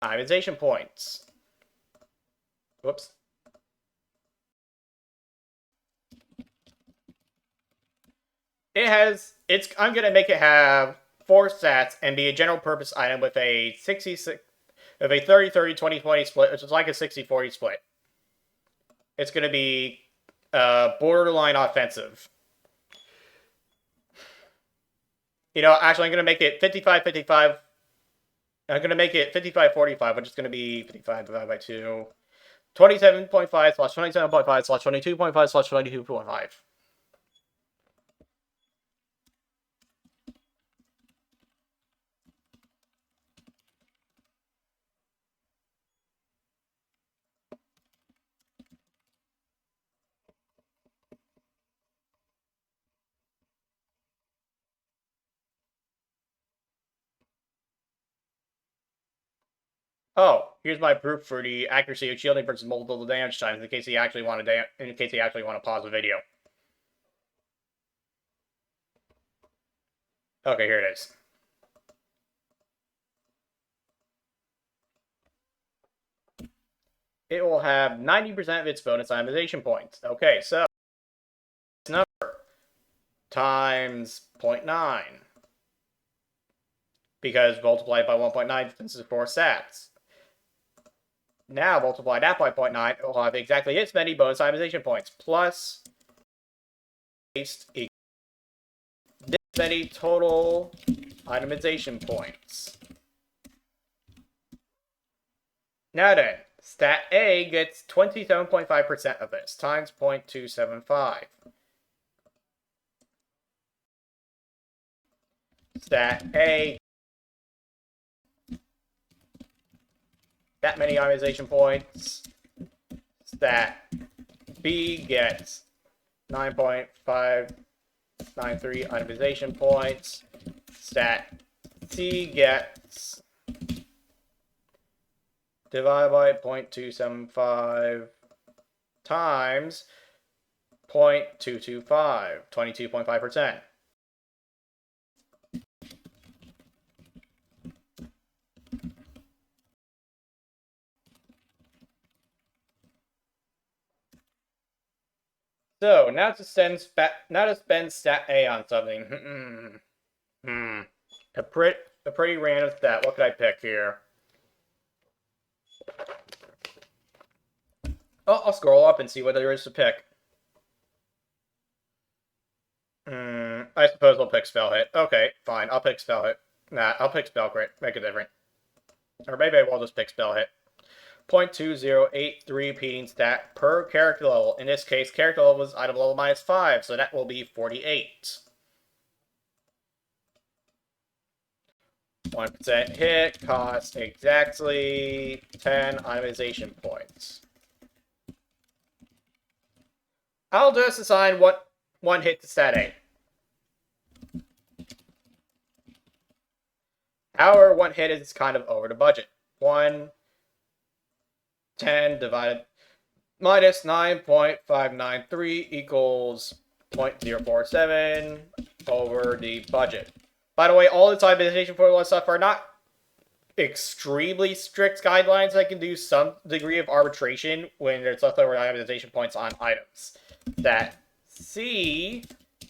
itemization points. Whoops. I'm gonna make it have 4 stats and be a general purpose item with a 30-30-20-20 split, which is like a 60-40 split. It's gonna be borderline offensive. Actually, I'm gonna make it 55-55. I'm gonna make it 55-45, which is gonna be 55 divided by 2. 27.5 / 27.5 / 22.5 / 22.5. Oh, here's my proof for the accuracy of shielding versus multiple damage times in case you actually want to pause the video. Okay, here it is. It will have 90% of its bonus itemization points. Okay, so this number times 0.9. Because multiplied by 1.9 this is 4 stats. Now multiply that by 0.9, it will have exactly as many bonus itemization points, plus this many total itemization points. Now then, stat A gets 27.5% of this, times 0.275. stat A that many itemization points. Stat B gets 9.593 itemization points. Stat C gets divided by 0.275 times 0.225, 22.5%. So now to spend stat A on something. A pretty random stat. What could I pick here? Oh, I'll scroll up and see what there is to pick. I suppose I'll pick spell hit. Okay, fine. I'll pick spell hit. Nah, I'll pick spell crit. Make it different. Or maybe I'll just pick spell hit. 0.2083 repeating stat per character level. In this case, character level is item level -5, so that will be 48. 1% hit costs exactly 10 itemization points. I'll just assign one hit to stat A. However, one hit is kind of over the budget. 10 divided minus 9.593 equals 0.047 over the budget. By the way, all the itemization formula stuff are not extremely strict guidelines. I can do some degree of arbitration when there's leftover itemization points on items. That C,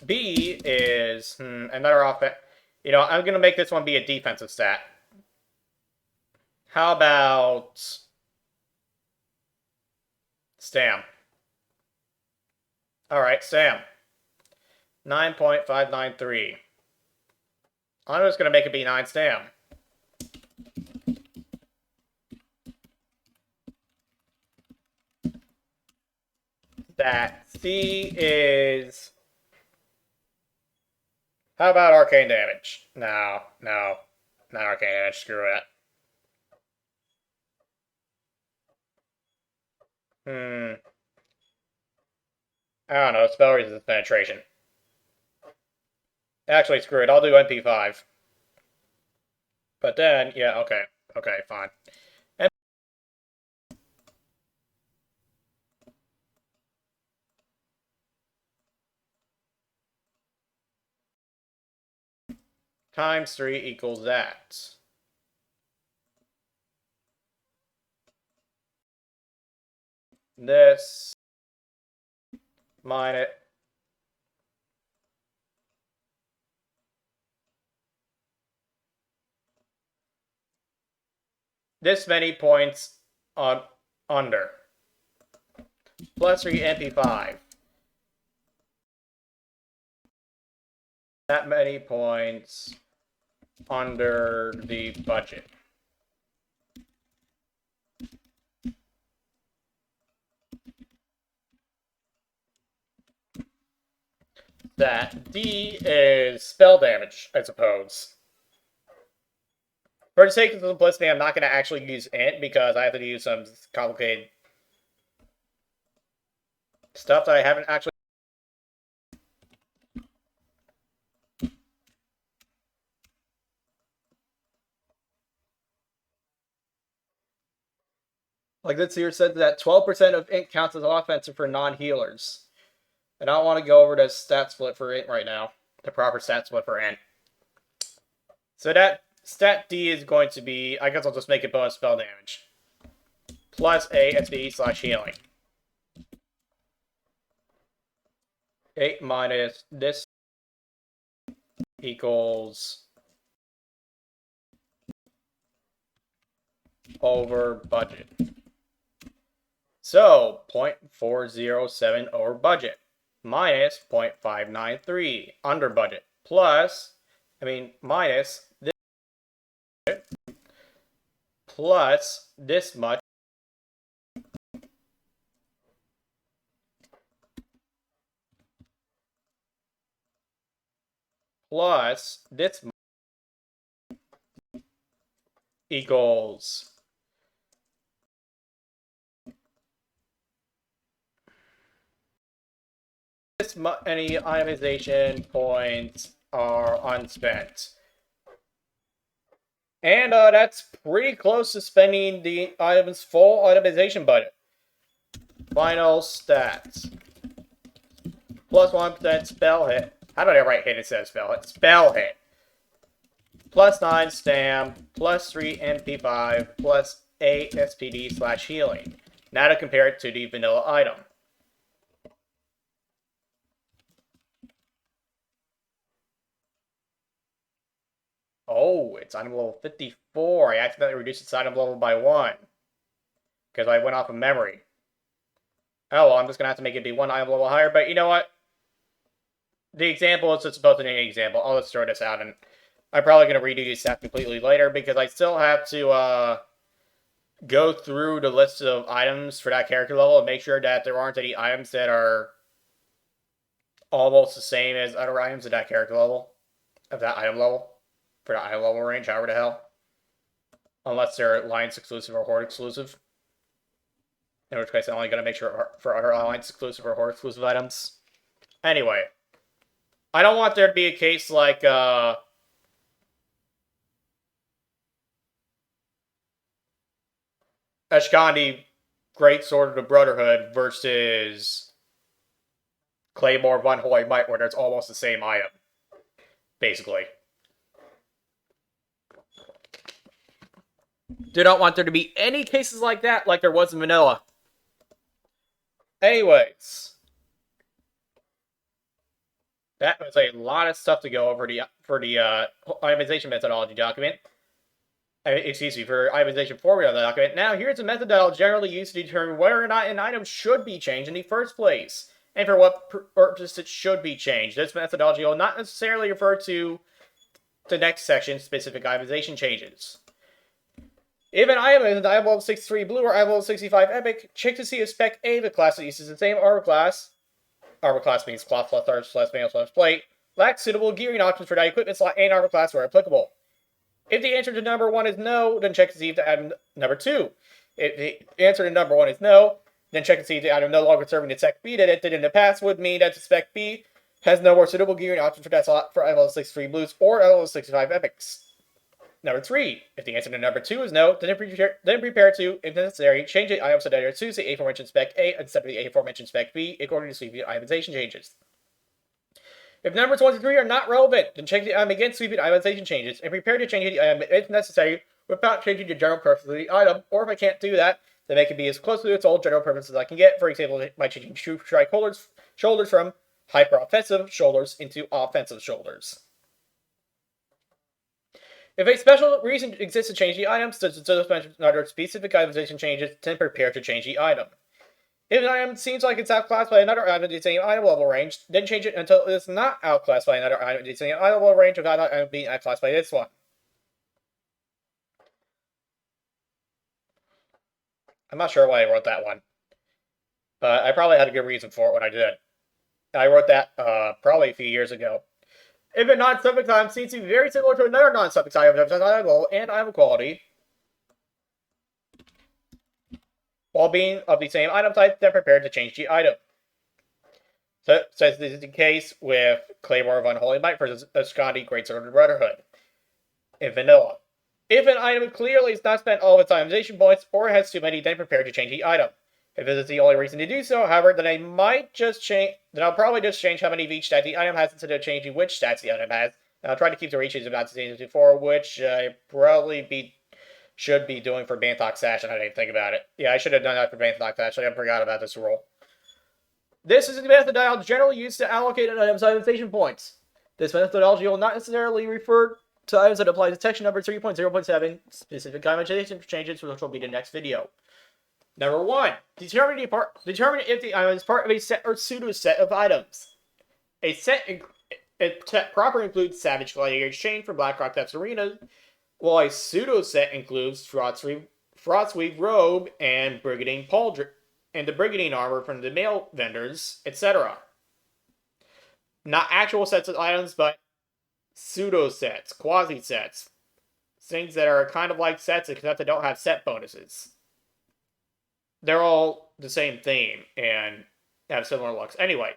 B is another offense. You know, I'm gonna make this one be a defensive stat. How about Stam? All right, Stam. 9.593. I'm just gonna make it be 9 Stam. That C is. How about arcane damage? No, not arcane damage. Screw it. I don't know. Spell resistance penetration. Actually, screw it. I'll do NP5. But then, yeah, okay, fine. Times 3 equals that. This minus this many points on under. Plus 3 NP5. That many points under the budget. That D is spell damage, I suppose. For the sake of simplicity, I'm not going to actually use int because I have to use some complicated stuff that I haven't actually. Like this here said that 12% of int counts as offensive for non-healers. And I don't want to go over the stat split for int right now. The proper stat split for int. So that stat D is going to be, I guess I'll just make it bonus spell damage. Plus a SP/healing. 8 minus this equals over budget. So 0.407 over budget minus 0.593 under budget minus this plus this much plus this much equals this many itemization points are unspent. And that's pretty close to spending the item's full itemization budget. Final stats. Plus 1% spell hit. How did I write hit instead of spell hit? Spell hit. Plus 9 stam, plus 3 MP5, plus 8 SPD/healing. Now to compare it to the vanilla item. Oh, it's item level 54. I accidentally reduced its item level by 1. Because I went off of memory. Oh, well, I'm just going to have to make it be 1 item level higher, but you know what? The example is just supposed to be an example. I'll just throw this out, and I'm probably going to redo these stats completely later, because I still have to go through the list of items for that character level and make sure that there aren't any items that are almost the same as other items at that character level, of that item level. For the item level range, however the hell. Unless they're Alliance exclusive or Horde exclusive. In which case, I'm only going to make sure for other Alliance exclusive or Horde exclusive items. Anyway. I don't want there to be a case like, Ashkandi Great Sword of the Brotherhood versus Claymore of Unholy Might, where it's almost the same item. Basically. Do not want there to be any cases like that, like there was in vanilla. Anyways. That was a lot of stuff to go over for the itemization methodology document. Excuse me, for itemization formula document. Now, here's a method that I'll generally use to determine whether or not an item should be changed in the first place, and for what purpose it should be changed. This methodology will not necessarily refer to the next section, specific itemization changes. If an item is an item level 63 blue or item level 65 epic, check to see if spec A of the class that uses the same armor class means cloth plus arms plus mail plus plate, lacks suitable gearing options for that equipment slot and armor class where applicable. If the answer to number 1 is no, then check to see if the item number 2. If the answer to number 1 is no, then check to see if the item no longer serving the spec B that it did in the past would mean that the spec B has no more suitable gearing options for that slot for item level 63 blues or item level 65 epics. Number 3. If the answer to number 2 is no, then prepare to, if necessary, change the item so that it suits the aforementioned spec A instead of the aforementioned spec B according to sweeping itemization changes. If numbers 1 to 3 are not relevant, then check the item against sweeping itemization changes and prepare to change the item if necessary without changing the general purpose of the item, or if I can't do that, then make it be as close to its old general purpose as I can get, for example, by changing troop strike shoulders from hyper-offensive shoulders into offensive shoulders. If a special reason exists to change the item, such as those mentioned in other specific itemization changes, then prepare to change the item. If an item seems like it's outclassed by another item in the same item level range, then change it until it is not outclassed by another item in the same item level range without that item being outclassed by this one. I'm not sure why I wrote that one. But I probably had a good reason for it when I did. I wrote that probably a few years ago. If a non-suffix item seems to be very similar to another non-suffix item of item level and item quality, while being of the same item type, then prepare to change the item. So this is the case with Claymore of Unholy Might versus Ashkandi Great Sword of the Brotherhood in vanilla. If an item clearly has not spent all of its itemization points or has too many, then prepare to change the item. If this is the only reason to do so, however, then I'll probably just change how many of each stat the item has instead of changing which stats the item has. And I'll try to keep the ratios about the same as before, which I probably should be doing for Banthok Sash, and I didn't think about it. Yeah, I should have done that for Banthok Sash. I forgot about this rule. This is the method that I'll generally use to allocate an item's itemization points. This methodology will not necessarily refer to items that apply to section number 3.0.7, specific itemization changes, which will be the next video. Number 1. Determine if the item is part of a set or pseudo-set of items. A set proper includes Savage Gladiator's Chain for Blackrock Depths Arena, while a pseudo-set includes Frostweave Robe and Brigadine Pauldron, and the Brigadine armor from the mail vendors, etc. Not actual sets of items, but pseudo-sets, quasi-sets, things that are kind of like sets, except they don't have set bonuses. They're all the same theme and have similar looks. Anyway,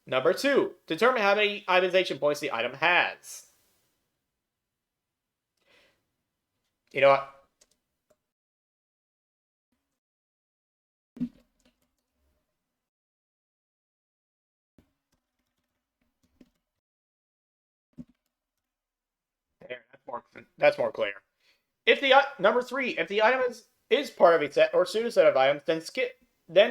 number 2, determine how many itemization points the item has. You know what? There, that's more clear. If the number 3, if the item is part of a set or pseudo-set of items, then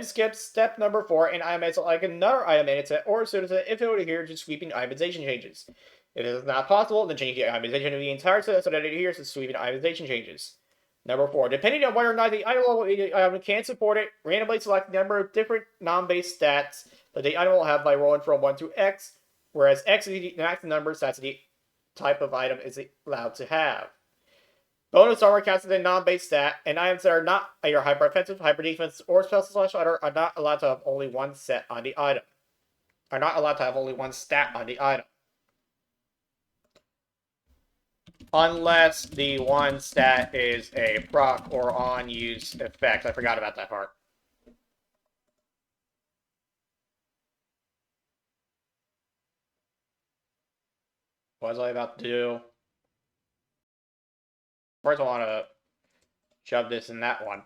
skip step number 4 and itemize like another item in its set or pseudo-set if it would adhere to sweeping itemization changes. If it is not possible, then change the itemization of the entire set so that it adheres to sweeping itemization changes. Number 4, depending on whether or not the item level can support it, randomly select the number of different non-base stats that the item will have by rolling from 1 to X, whereas X is the maximum number of stats the type of item is allowed to have. Bonus armor counts as a non-base stat, and items that are not either hyper-offensive, hyper-defensive, or special/fighter are not allowed to have only one set on the item. Are not allowed to have only one stat on the item. Unless the one stat is a proc or on-use effect. I forgot about that part. What was I about to do? First I want to shove this in that one.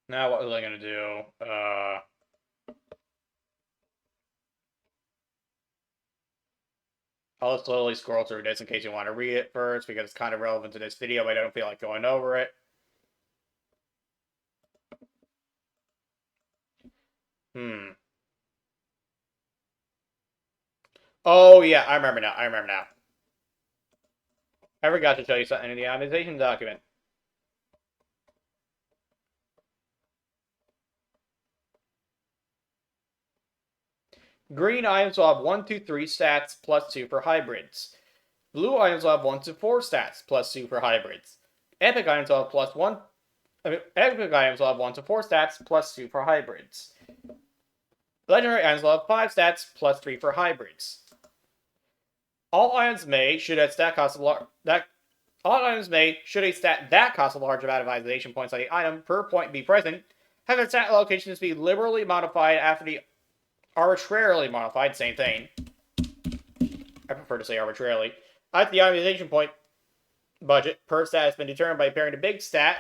Now what was I going to do? I'll slowly scroll through this in case you want to read it first, because it's kind of relevant to this video, but I don't feel like going over it. Oh, yeah, I remember now. I forgot to show you something in the itemization document. Green items will have 1, 2, 3 stats plus 2 for hybrids. Blue items will have 1 to 4 stats plus 2 for hybrids. Epic items will have Epic items will have 1 to 4 stats plus 2 for hybrids. Legendary items will have 5 stats plus 3 for hybrids. All items may, should a stat cost a large that costs a large amount of itemization points on the item per point be present, have its stat allocations be liberally modified after the arbitrarily modified, same thing. I prefer to say arbitrarily. At the itemization point budget per stat has been determined by pairing the big stat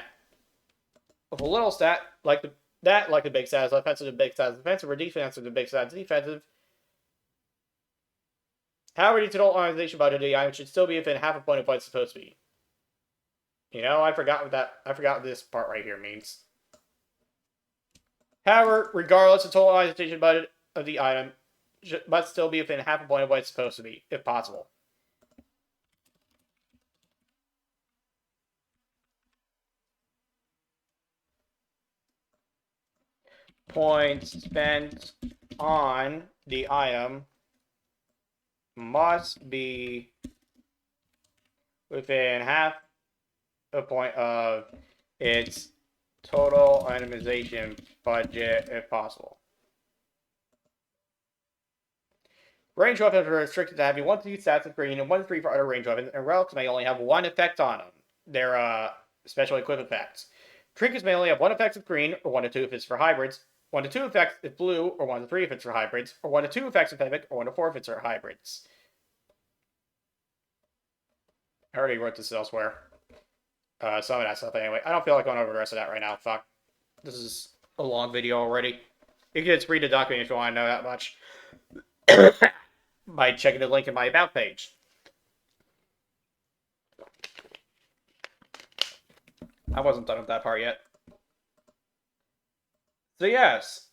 with a little stat like the big stat is offensive to big stat is offensive, or defensive to big stat is defensive. However, the total itemization budget of the item should still be within half a point of what it's supposed to be. You know, I forgot what this part right here means. However, regardless, the total itemization budget of the item must still be within half a point of what it's supposed to be, if possible. Points spent on the item must be within half a point of its total itemization budget, if possible. Range weapons are restricted to having 1 to 2 stats of green and 1 to 3 for other range weapons, and relics may only have 1 effect on them. They're special equipped effects. Trinkets may only have 1 effect of green, or 1 to 2 if it's for hybrids, 1 to 2 effects if blue, or 1 to 3 if it's for hybrids, or 1 to 2 effects if epic, or 1 to 4 if it's for hybrids. I already wrote this elsewhere. Some of that stuff anyway. I don't feel like going over the rest of that right now. Fuck. This is a long video already. You can just read the document if you want to know that much. By checking the link in my About page. I wasn't done with that part yet. So yes.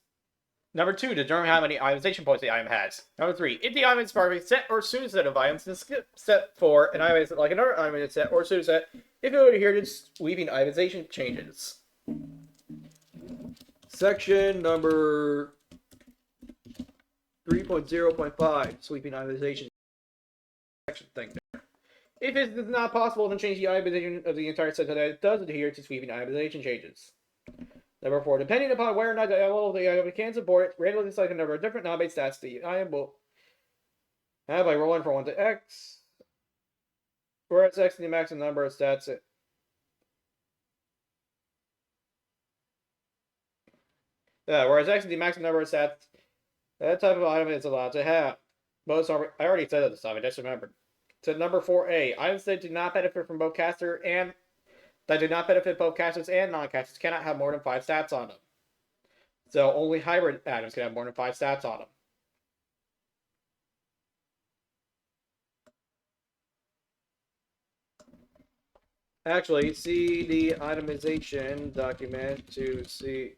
Number 2, determine how many itemization points the item has. Number 3, if the item is part of a set or pseudo-set of items, then skip step 4 and itemize it like another item in a set or pseudo-set if it would adhere to sweeping itemization changes. Section number 3.0.5, sweeping itemization section thing there. If it is not possible, then change the itemization of the entire set so that it does adhere to sweeping itemization changes. Number 4, depending upon where or not the level of the item can support it, randomly select a number of different non-base stats the item will And by rolling from 1 to x, whereas x is the maximum number of stats. Whereas x is the maximum number of stats that type of item is allowed to have. Most are, I already said that this time, I just remembered. To number 4A, items that do not benefit from both caster and that do not benefit both casters and non-casters cannot have more than 5 stats on them. So only hybrid items can have more than 5 stats on them. Actually, see the itemization document to see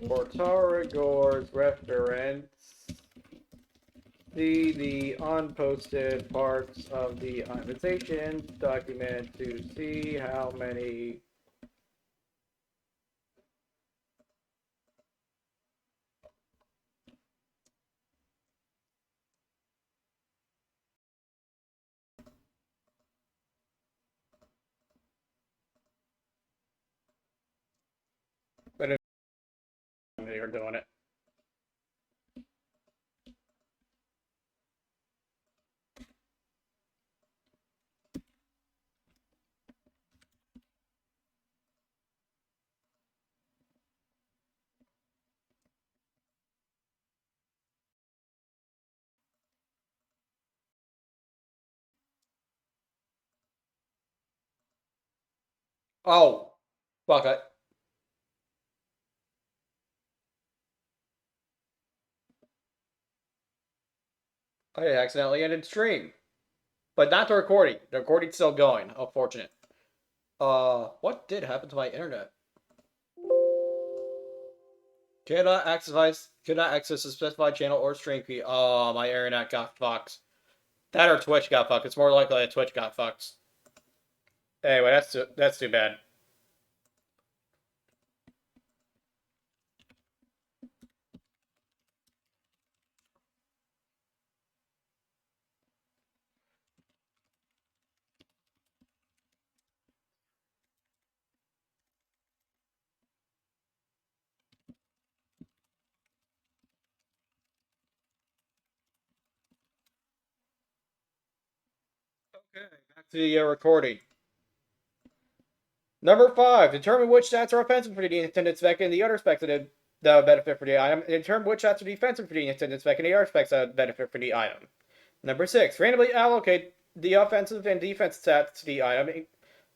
for Tarragor's reference. See the unposted parts of the itemization document to see how many but you're doing it. Oh, fuck it. I accidentally ended stream. But not the recording. The recording's still going. Unfortunate. What did happen to my internet? Cannot access a specified channel or stream key. Oh, my internet got fucked. That or Twitch got fucked. It's more likely that Twitch got fucked. Anyway, that's too bad. Okay, back to the recording. Number 5. Determine which stats are offensive for the intended spec and the other specs that benefit for the item. And determine which stats are defensive for the intended spec and the other specs that benefit for the item. Number 6. Randomly allocate the offensive and defensive stats to the item.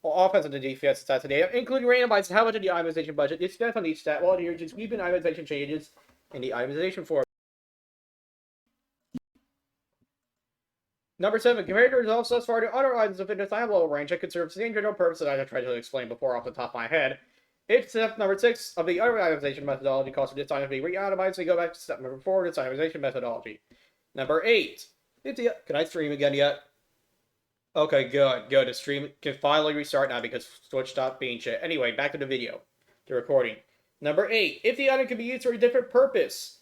Offensive and defensive stats to the item, including randomizing how much of the itemization budget is spent on each stat while adhering to sweeping itemization changes in the itemization form. Number 7. Compare the results thus far to other items within the time level range that could serve the same general purpose that I tried to explain before off the top of my head. If step number 6 of the other itemization methodology calls for this item to be re-itemized, we go back to step number 4 of this itemization methodology. Number 8. Can I stream again yet? Okay, good. The stream can finally restart now because Twitch stopped being shit. Anyway, back to the video. The recording. Number 8. If the item can be used for a different purpose,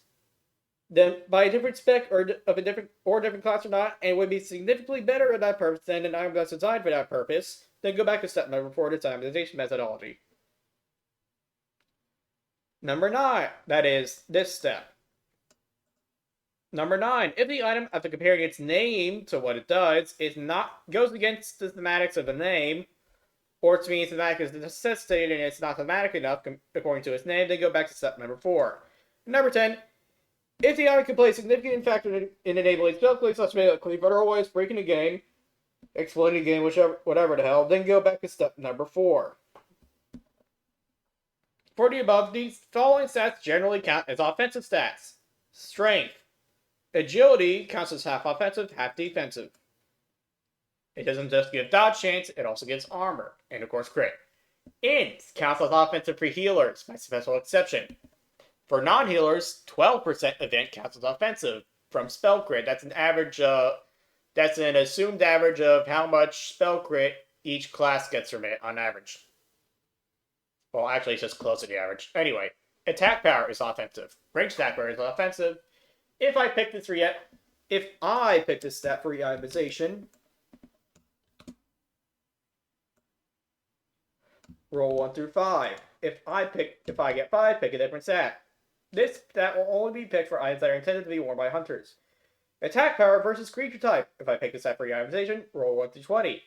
then by a different spec or of a different class or not, and would be significantly better at that purpose than an item that's designed for that purpose, then go back to step number 4 of the itemization methodology. Number 9, that is this step. Number 9, if the item, after comparing its name to what it does, goes against the thematics of the name, or its meaning thematic is necessitated and it's not thematic enough according to its name, then go back to step number 4. Number 10, if the item can play a significant factor in enabling spell cleave, such as cleave otherwise breaking the game, exploiting the game, whatever the hell, then go back to step number 4. For the above, these following stats generally count as offensive stats. Strength. Agility counts as half offensive, half defensive. It doesn't just give dodge chance, it also gives armor, and of course crit. Int counts as offensive for healers, by special exception. For non-healers, 12% event counts as offensive from spell crit. That's an average. That's an assumed average of how much spell crit each class gets from it on average. Well, actually, it's just close to the average. Anyway, attack power is offensive. Range attack power is offensive. If I pick this stat for itemization, roll 1 through 5. If I get 5, pick a different stat. This stat will only be picked for items that are intended to be worn by hunters. Attack power versus creature type. If I pick a stat for itemization, roll 1 through 20.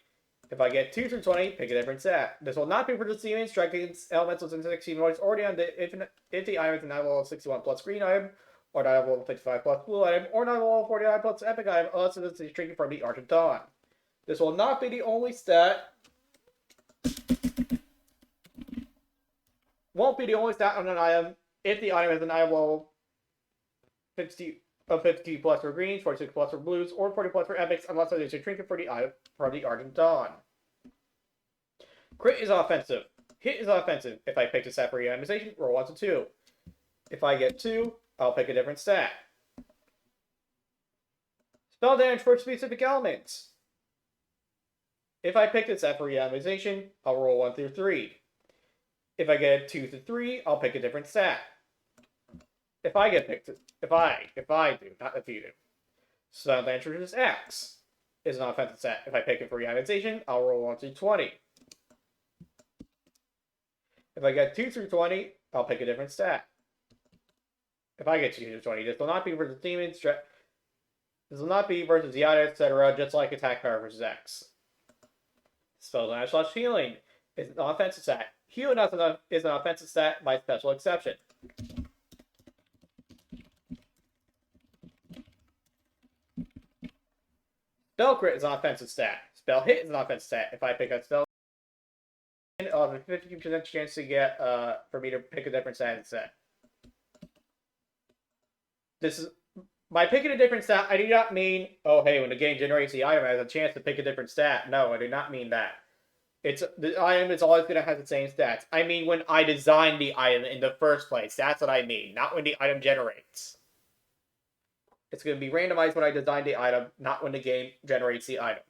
If I get 2 through 20, pick a different stat. This will not be for the demon, strike against elementals and 16 voice already on the if the item is an level 61 plus green item, or not level 55 plus blue item, or not level 49 plus epic item, unless it is drinking from the Arch of Dawn. This will not be the only stat. Won't be the only stat on an item if the item is an item level 50 plus for greens, 46 plus for blues, or 40 plus for epics, unless it is a trinket for the item from the Arch of Dawn. Crit is offensive. Hit is offensive. If I pick a stat for itemization, roll 1 to 2. If I get 2, I'll pick a different stat. Spell damage for specific elements. If I pick a stat for itemization, I'll roll 1 through 3. If I get 2 to 3, I'll pick a different stat. If I do, not if you do. Spell damage versus X is an offensive stat. If I pick it for itemization, I'll roll 1 through 20. If I get 2 through 20, I'll pick a different stat. If I get 2 through 20, this will not be versus demons. This will not be versus Yada, etc., just like attack power versus X. Spell damage / healing is an offensive stat. Healing is an offensive stat by special exception. Spell crit is an offensive stat. Spell hit is an offensive stat. If I pick a spell, I'll have a 50% chance to get for me to pick a different stat instead. This is by picking a different stat. I do not mean, oh hey, when the game generates the item, I have a chance to pick a different stat. No, I do not mean that. The item is always going to have the same stats. I mean when I design the item in the first place. That's what I mean, not when the item generates. It's going to be randomized when I design the item, not when the game generates the item.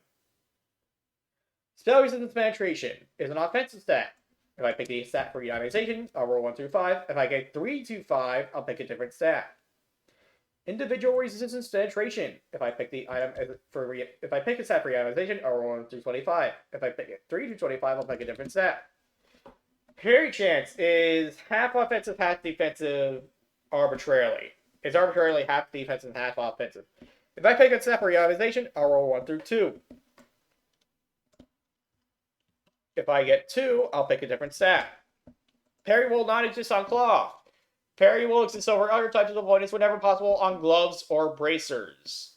Spell resistance penetration is an offensive stat. If I pick the stat for itemization, I'll roll 1 through 5. If I get 3 to 5, I'll pick a different stat. Individual resistance penetration. If I pick the item if I pick a stat for itemization, I'll roll 1 through 25. If I pick it 3 to 25, I'll pick a different stat. Parry chance is half offensive, half defensive arbitrarily. It's arbitrarily half defensive and half offensive. If I pick a stat for itemization, I'll roll 1 through 2. If I get 2, I'll pick a different stat. Parry will not exist on cloth. Parry will exist over other types of opponents whenever possible on gloves or bracers.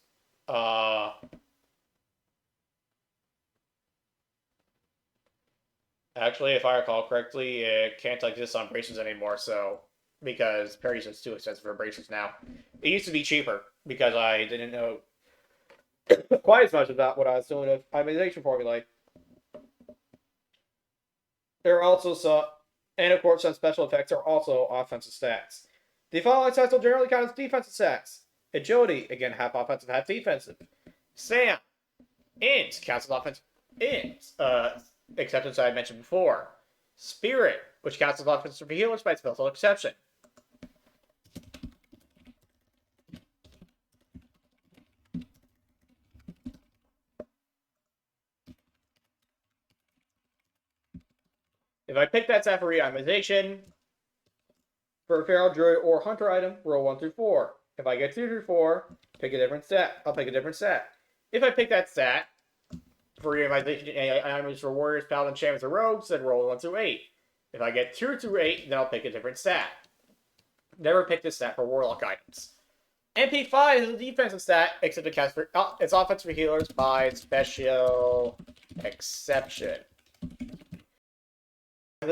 Actually, if I recall correctly, it can't exist on bracers anymore, so because parry's just too expensive for bracers now. It used to be cheaper because I didn't know quite as much about what I was doing with itemization formulae. There are also some, and of course some special effects are also offensive stats. The following stats will generally count as defensive stats. Agility, again half offensive, half defensive. Sam, Int, counts as offensive. Int, exceptions I mentioned before. Spirit, which counts as offensive for healers by special exception. If I pick that stat for itemization, for a feral druid or hunter item, roll 1 through 4. If I get 2 through 4, pick a different stat. I'll pick a different stat. If I pick that stat for itemization items for warriors, paladins, shamans, or rogues, then roll 1 through 8. If I get 2 through 8, then I'll pick a different stat. Never pick this stat for warlock items. MP5 is a defensive stat, except it counts for it's offensive for healers by special exception.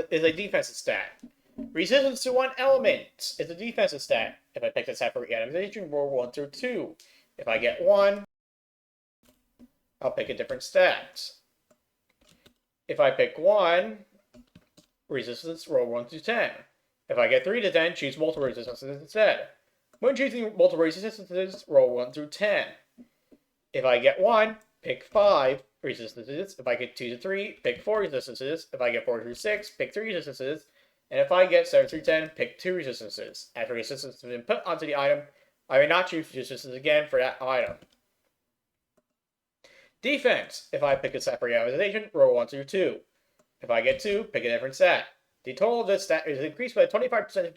Is a defensive stat. Resistance to 1 element is a defensive stat. If I pick this stat for itemization, roll 1 through 2. If I get 1, I'll pick a different stat. If I pick 1, resistance, roll 1 through 10. If I get 3 to 10, choose multiple resistances instead. When choosing multiple resistances, roll 1 through 10. If I get 1, pick 5 resistances. If I get 2 to 3, pick 4 resistances. If I get 4 through 6, pick 3 resistances. And if I get 7 through 10, pick 2 resistances. After resistance has been put onto the item, I may not choose resistance again for that item. Defense. If I pick a stat for itemization, roll 1 through 2. If I get 2, pick a different stat. The total of this stat is increased by 25%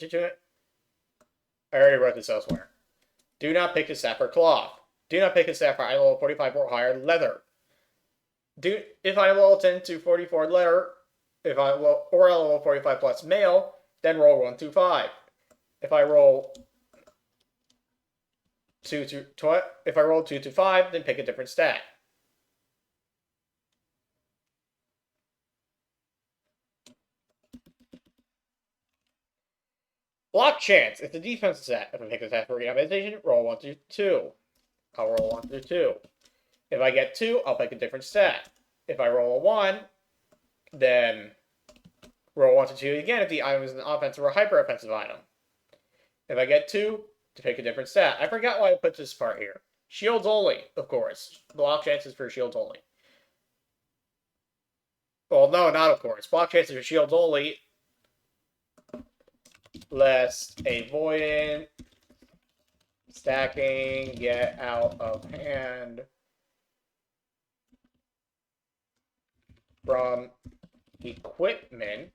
I already wrote this elsewhere. Do not pick a sapphire cloth. Do not pick a sapphire item level 45 or higher leather. If I level 10 to 44 leather, if I level 45 plus male, then roll 1 through 5. If I roll 2 to 5, then pick a different stat. Block chance. It's a defense stat. If I pick a stat for itemization, roll 1 through 2. I'll roll 1 through 2. If I get 2, I'll pick a different stat. If I roll a 1, then roll 1 to 2 again if the item is an offensive or hyper offensive item. If I get 2, to pick a different stat. I forgot why I put this part here. Shields only, of course. Block chances for shields only. Well, no, not of course. Block chances for shields only. Lest a voidant stacking get out of hand from equipment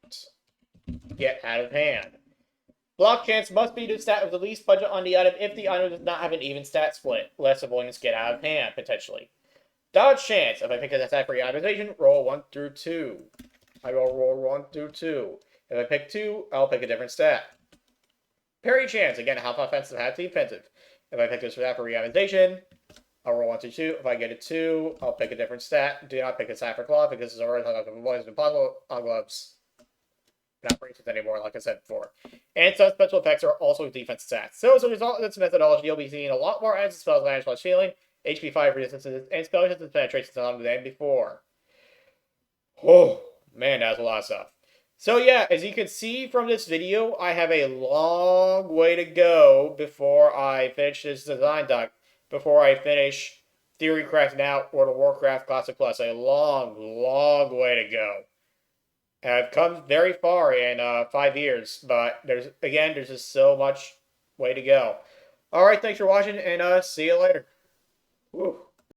get out of hand. Block chance must be the stat with the least budget on the item if the item does not have an even stat split. Less avoidance get out of hand, potentially. Dodge chance. If I pick a stat for itemization, roll 1 through 2. I will roll 1 through 2. If I pick 2, I'll pick a different stat. Parry chance. Again, half offensive, half defensive. If I pick this stat for itemization, I'll roll 1 through 2. If I get a 2, I'll pick a different stat. Do not pick a stat for claw because it's already like avoidance and puzzle on gloves. Not braces anymore, like I said before. And some special effects are also defense stats. So as a result of this methodology, you'll be seeing a lot more items, spells, managed plus healing, HP 5 resistances, and spell resistance penetrations on than before. Oh, man, that's a lot of stuff. So yeah, as you can see from this video, I have a long way to go before I finish this design doc, before I finish Theory Crafting Out World of Warcraft Classic Plus. A long, long way to go. I've come very far in 5 years, but there's just so much way to go. All right, thanks for watching, and see you later. Woo.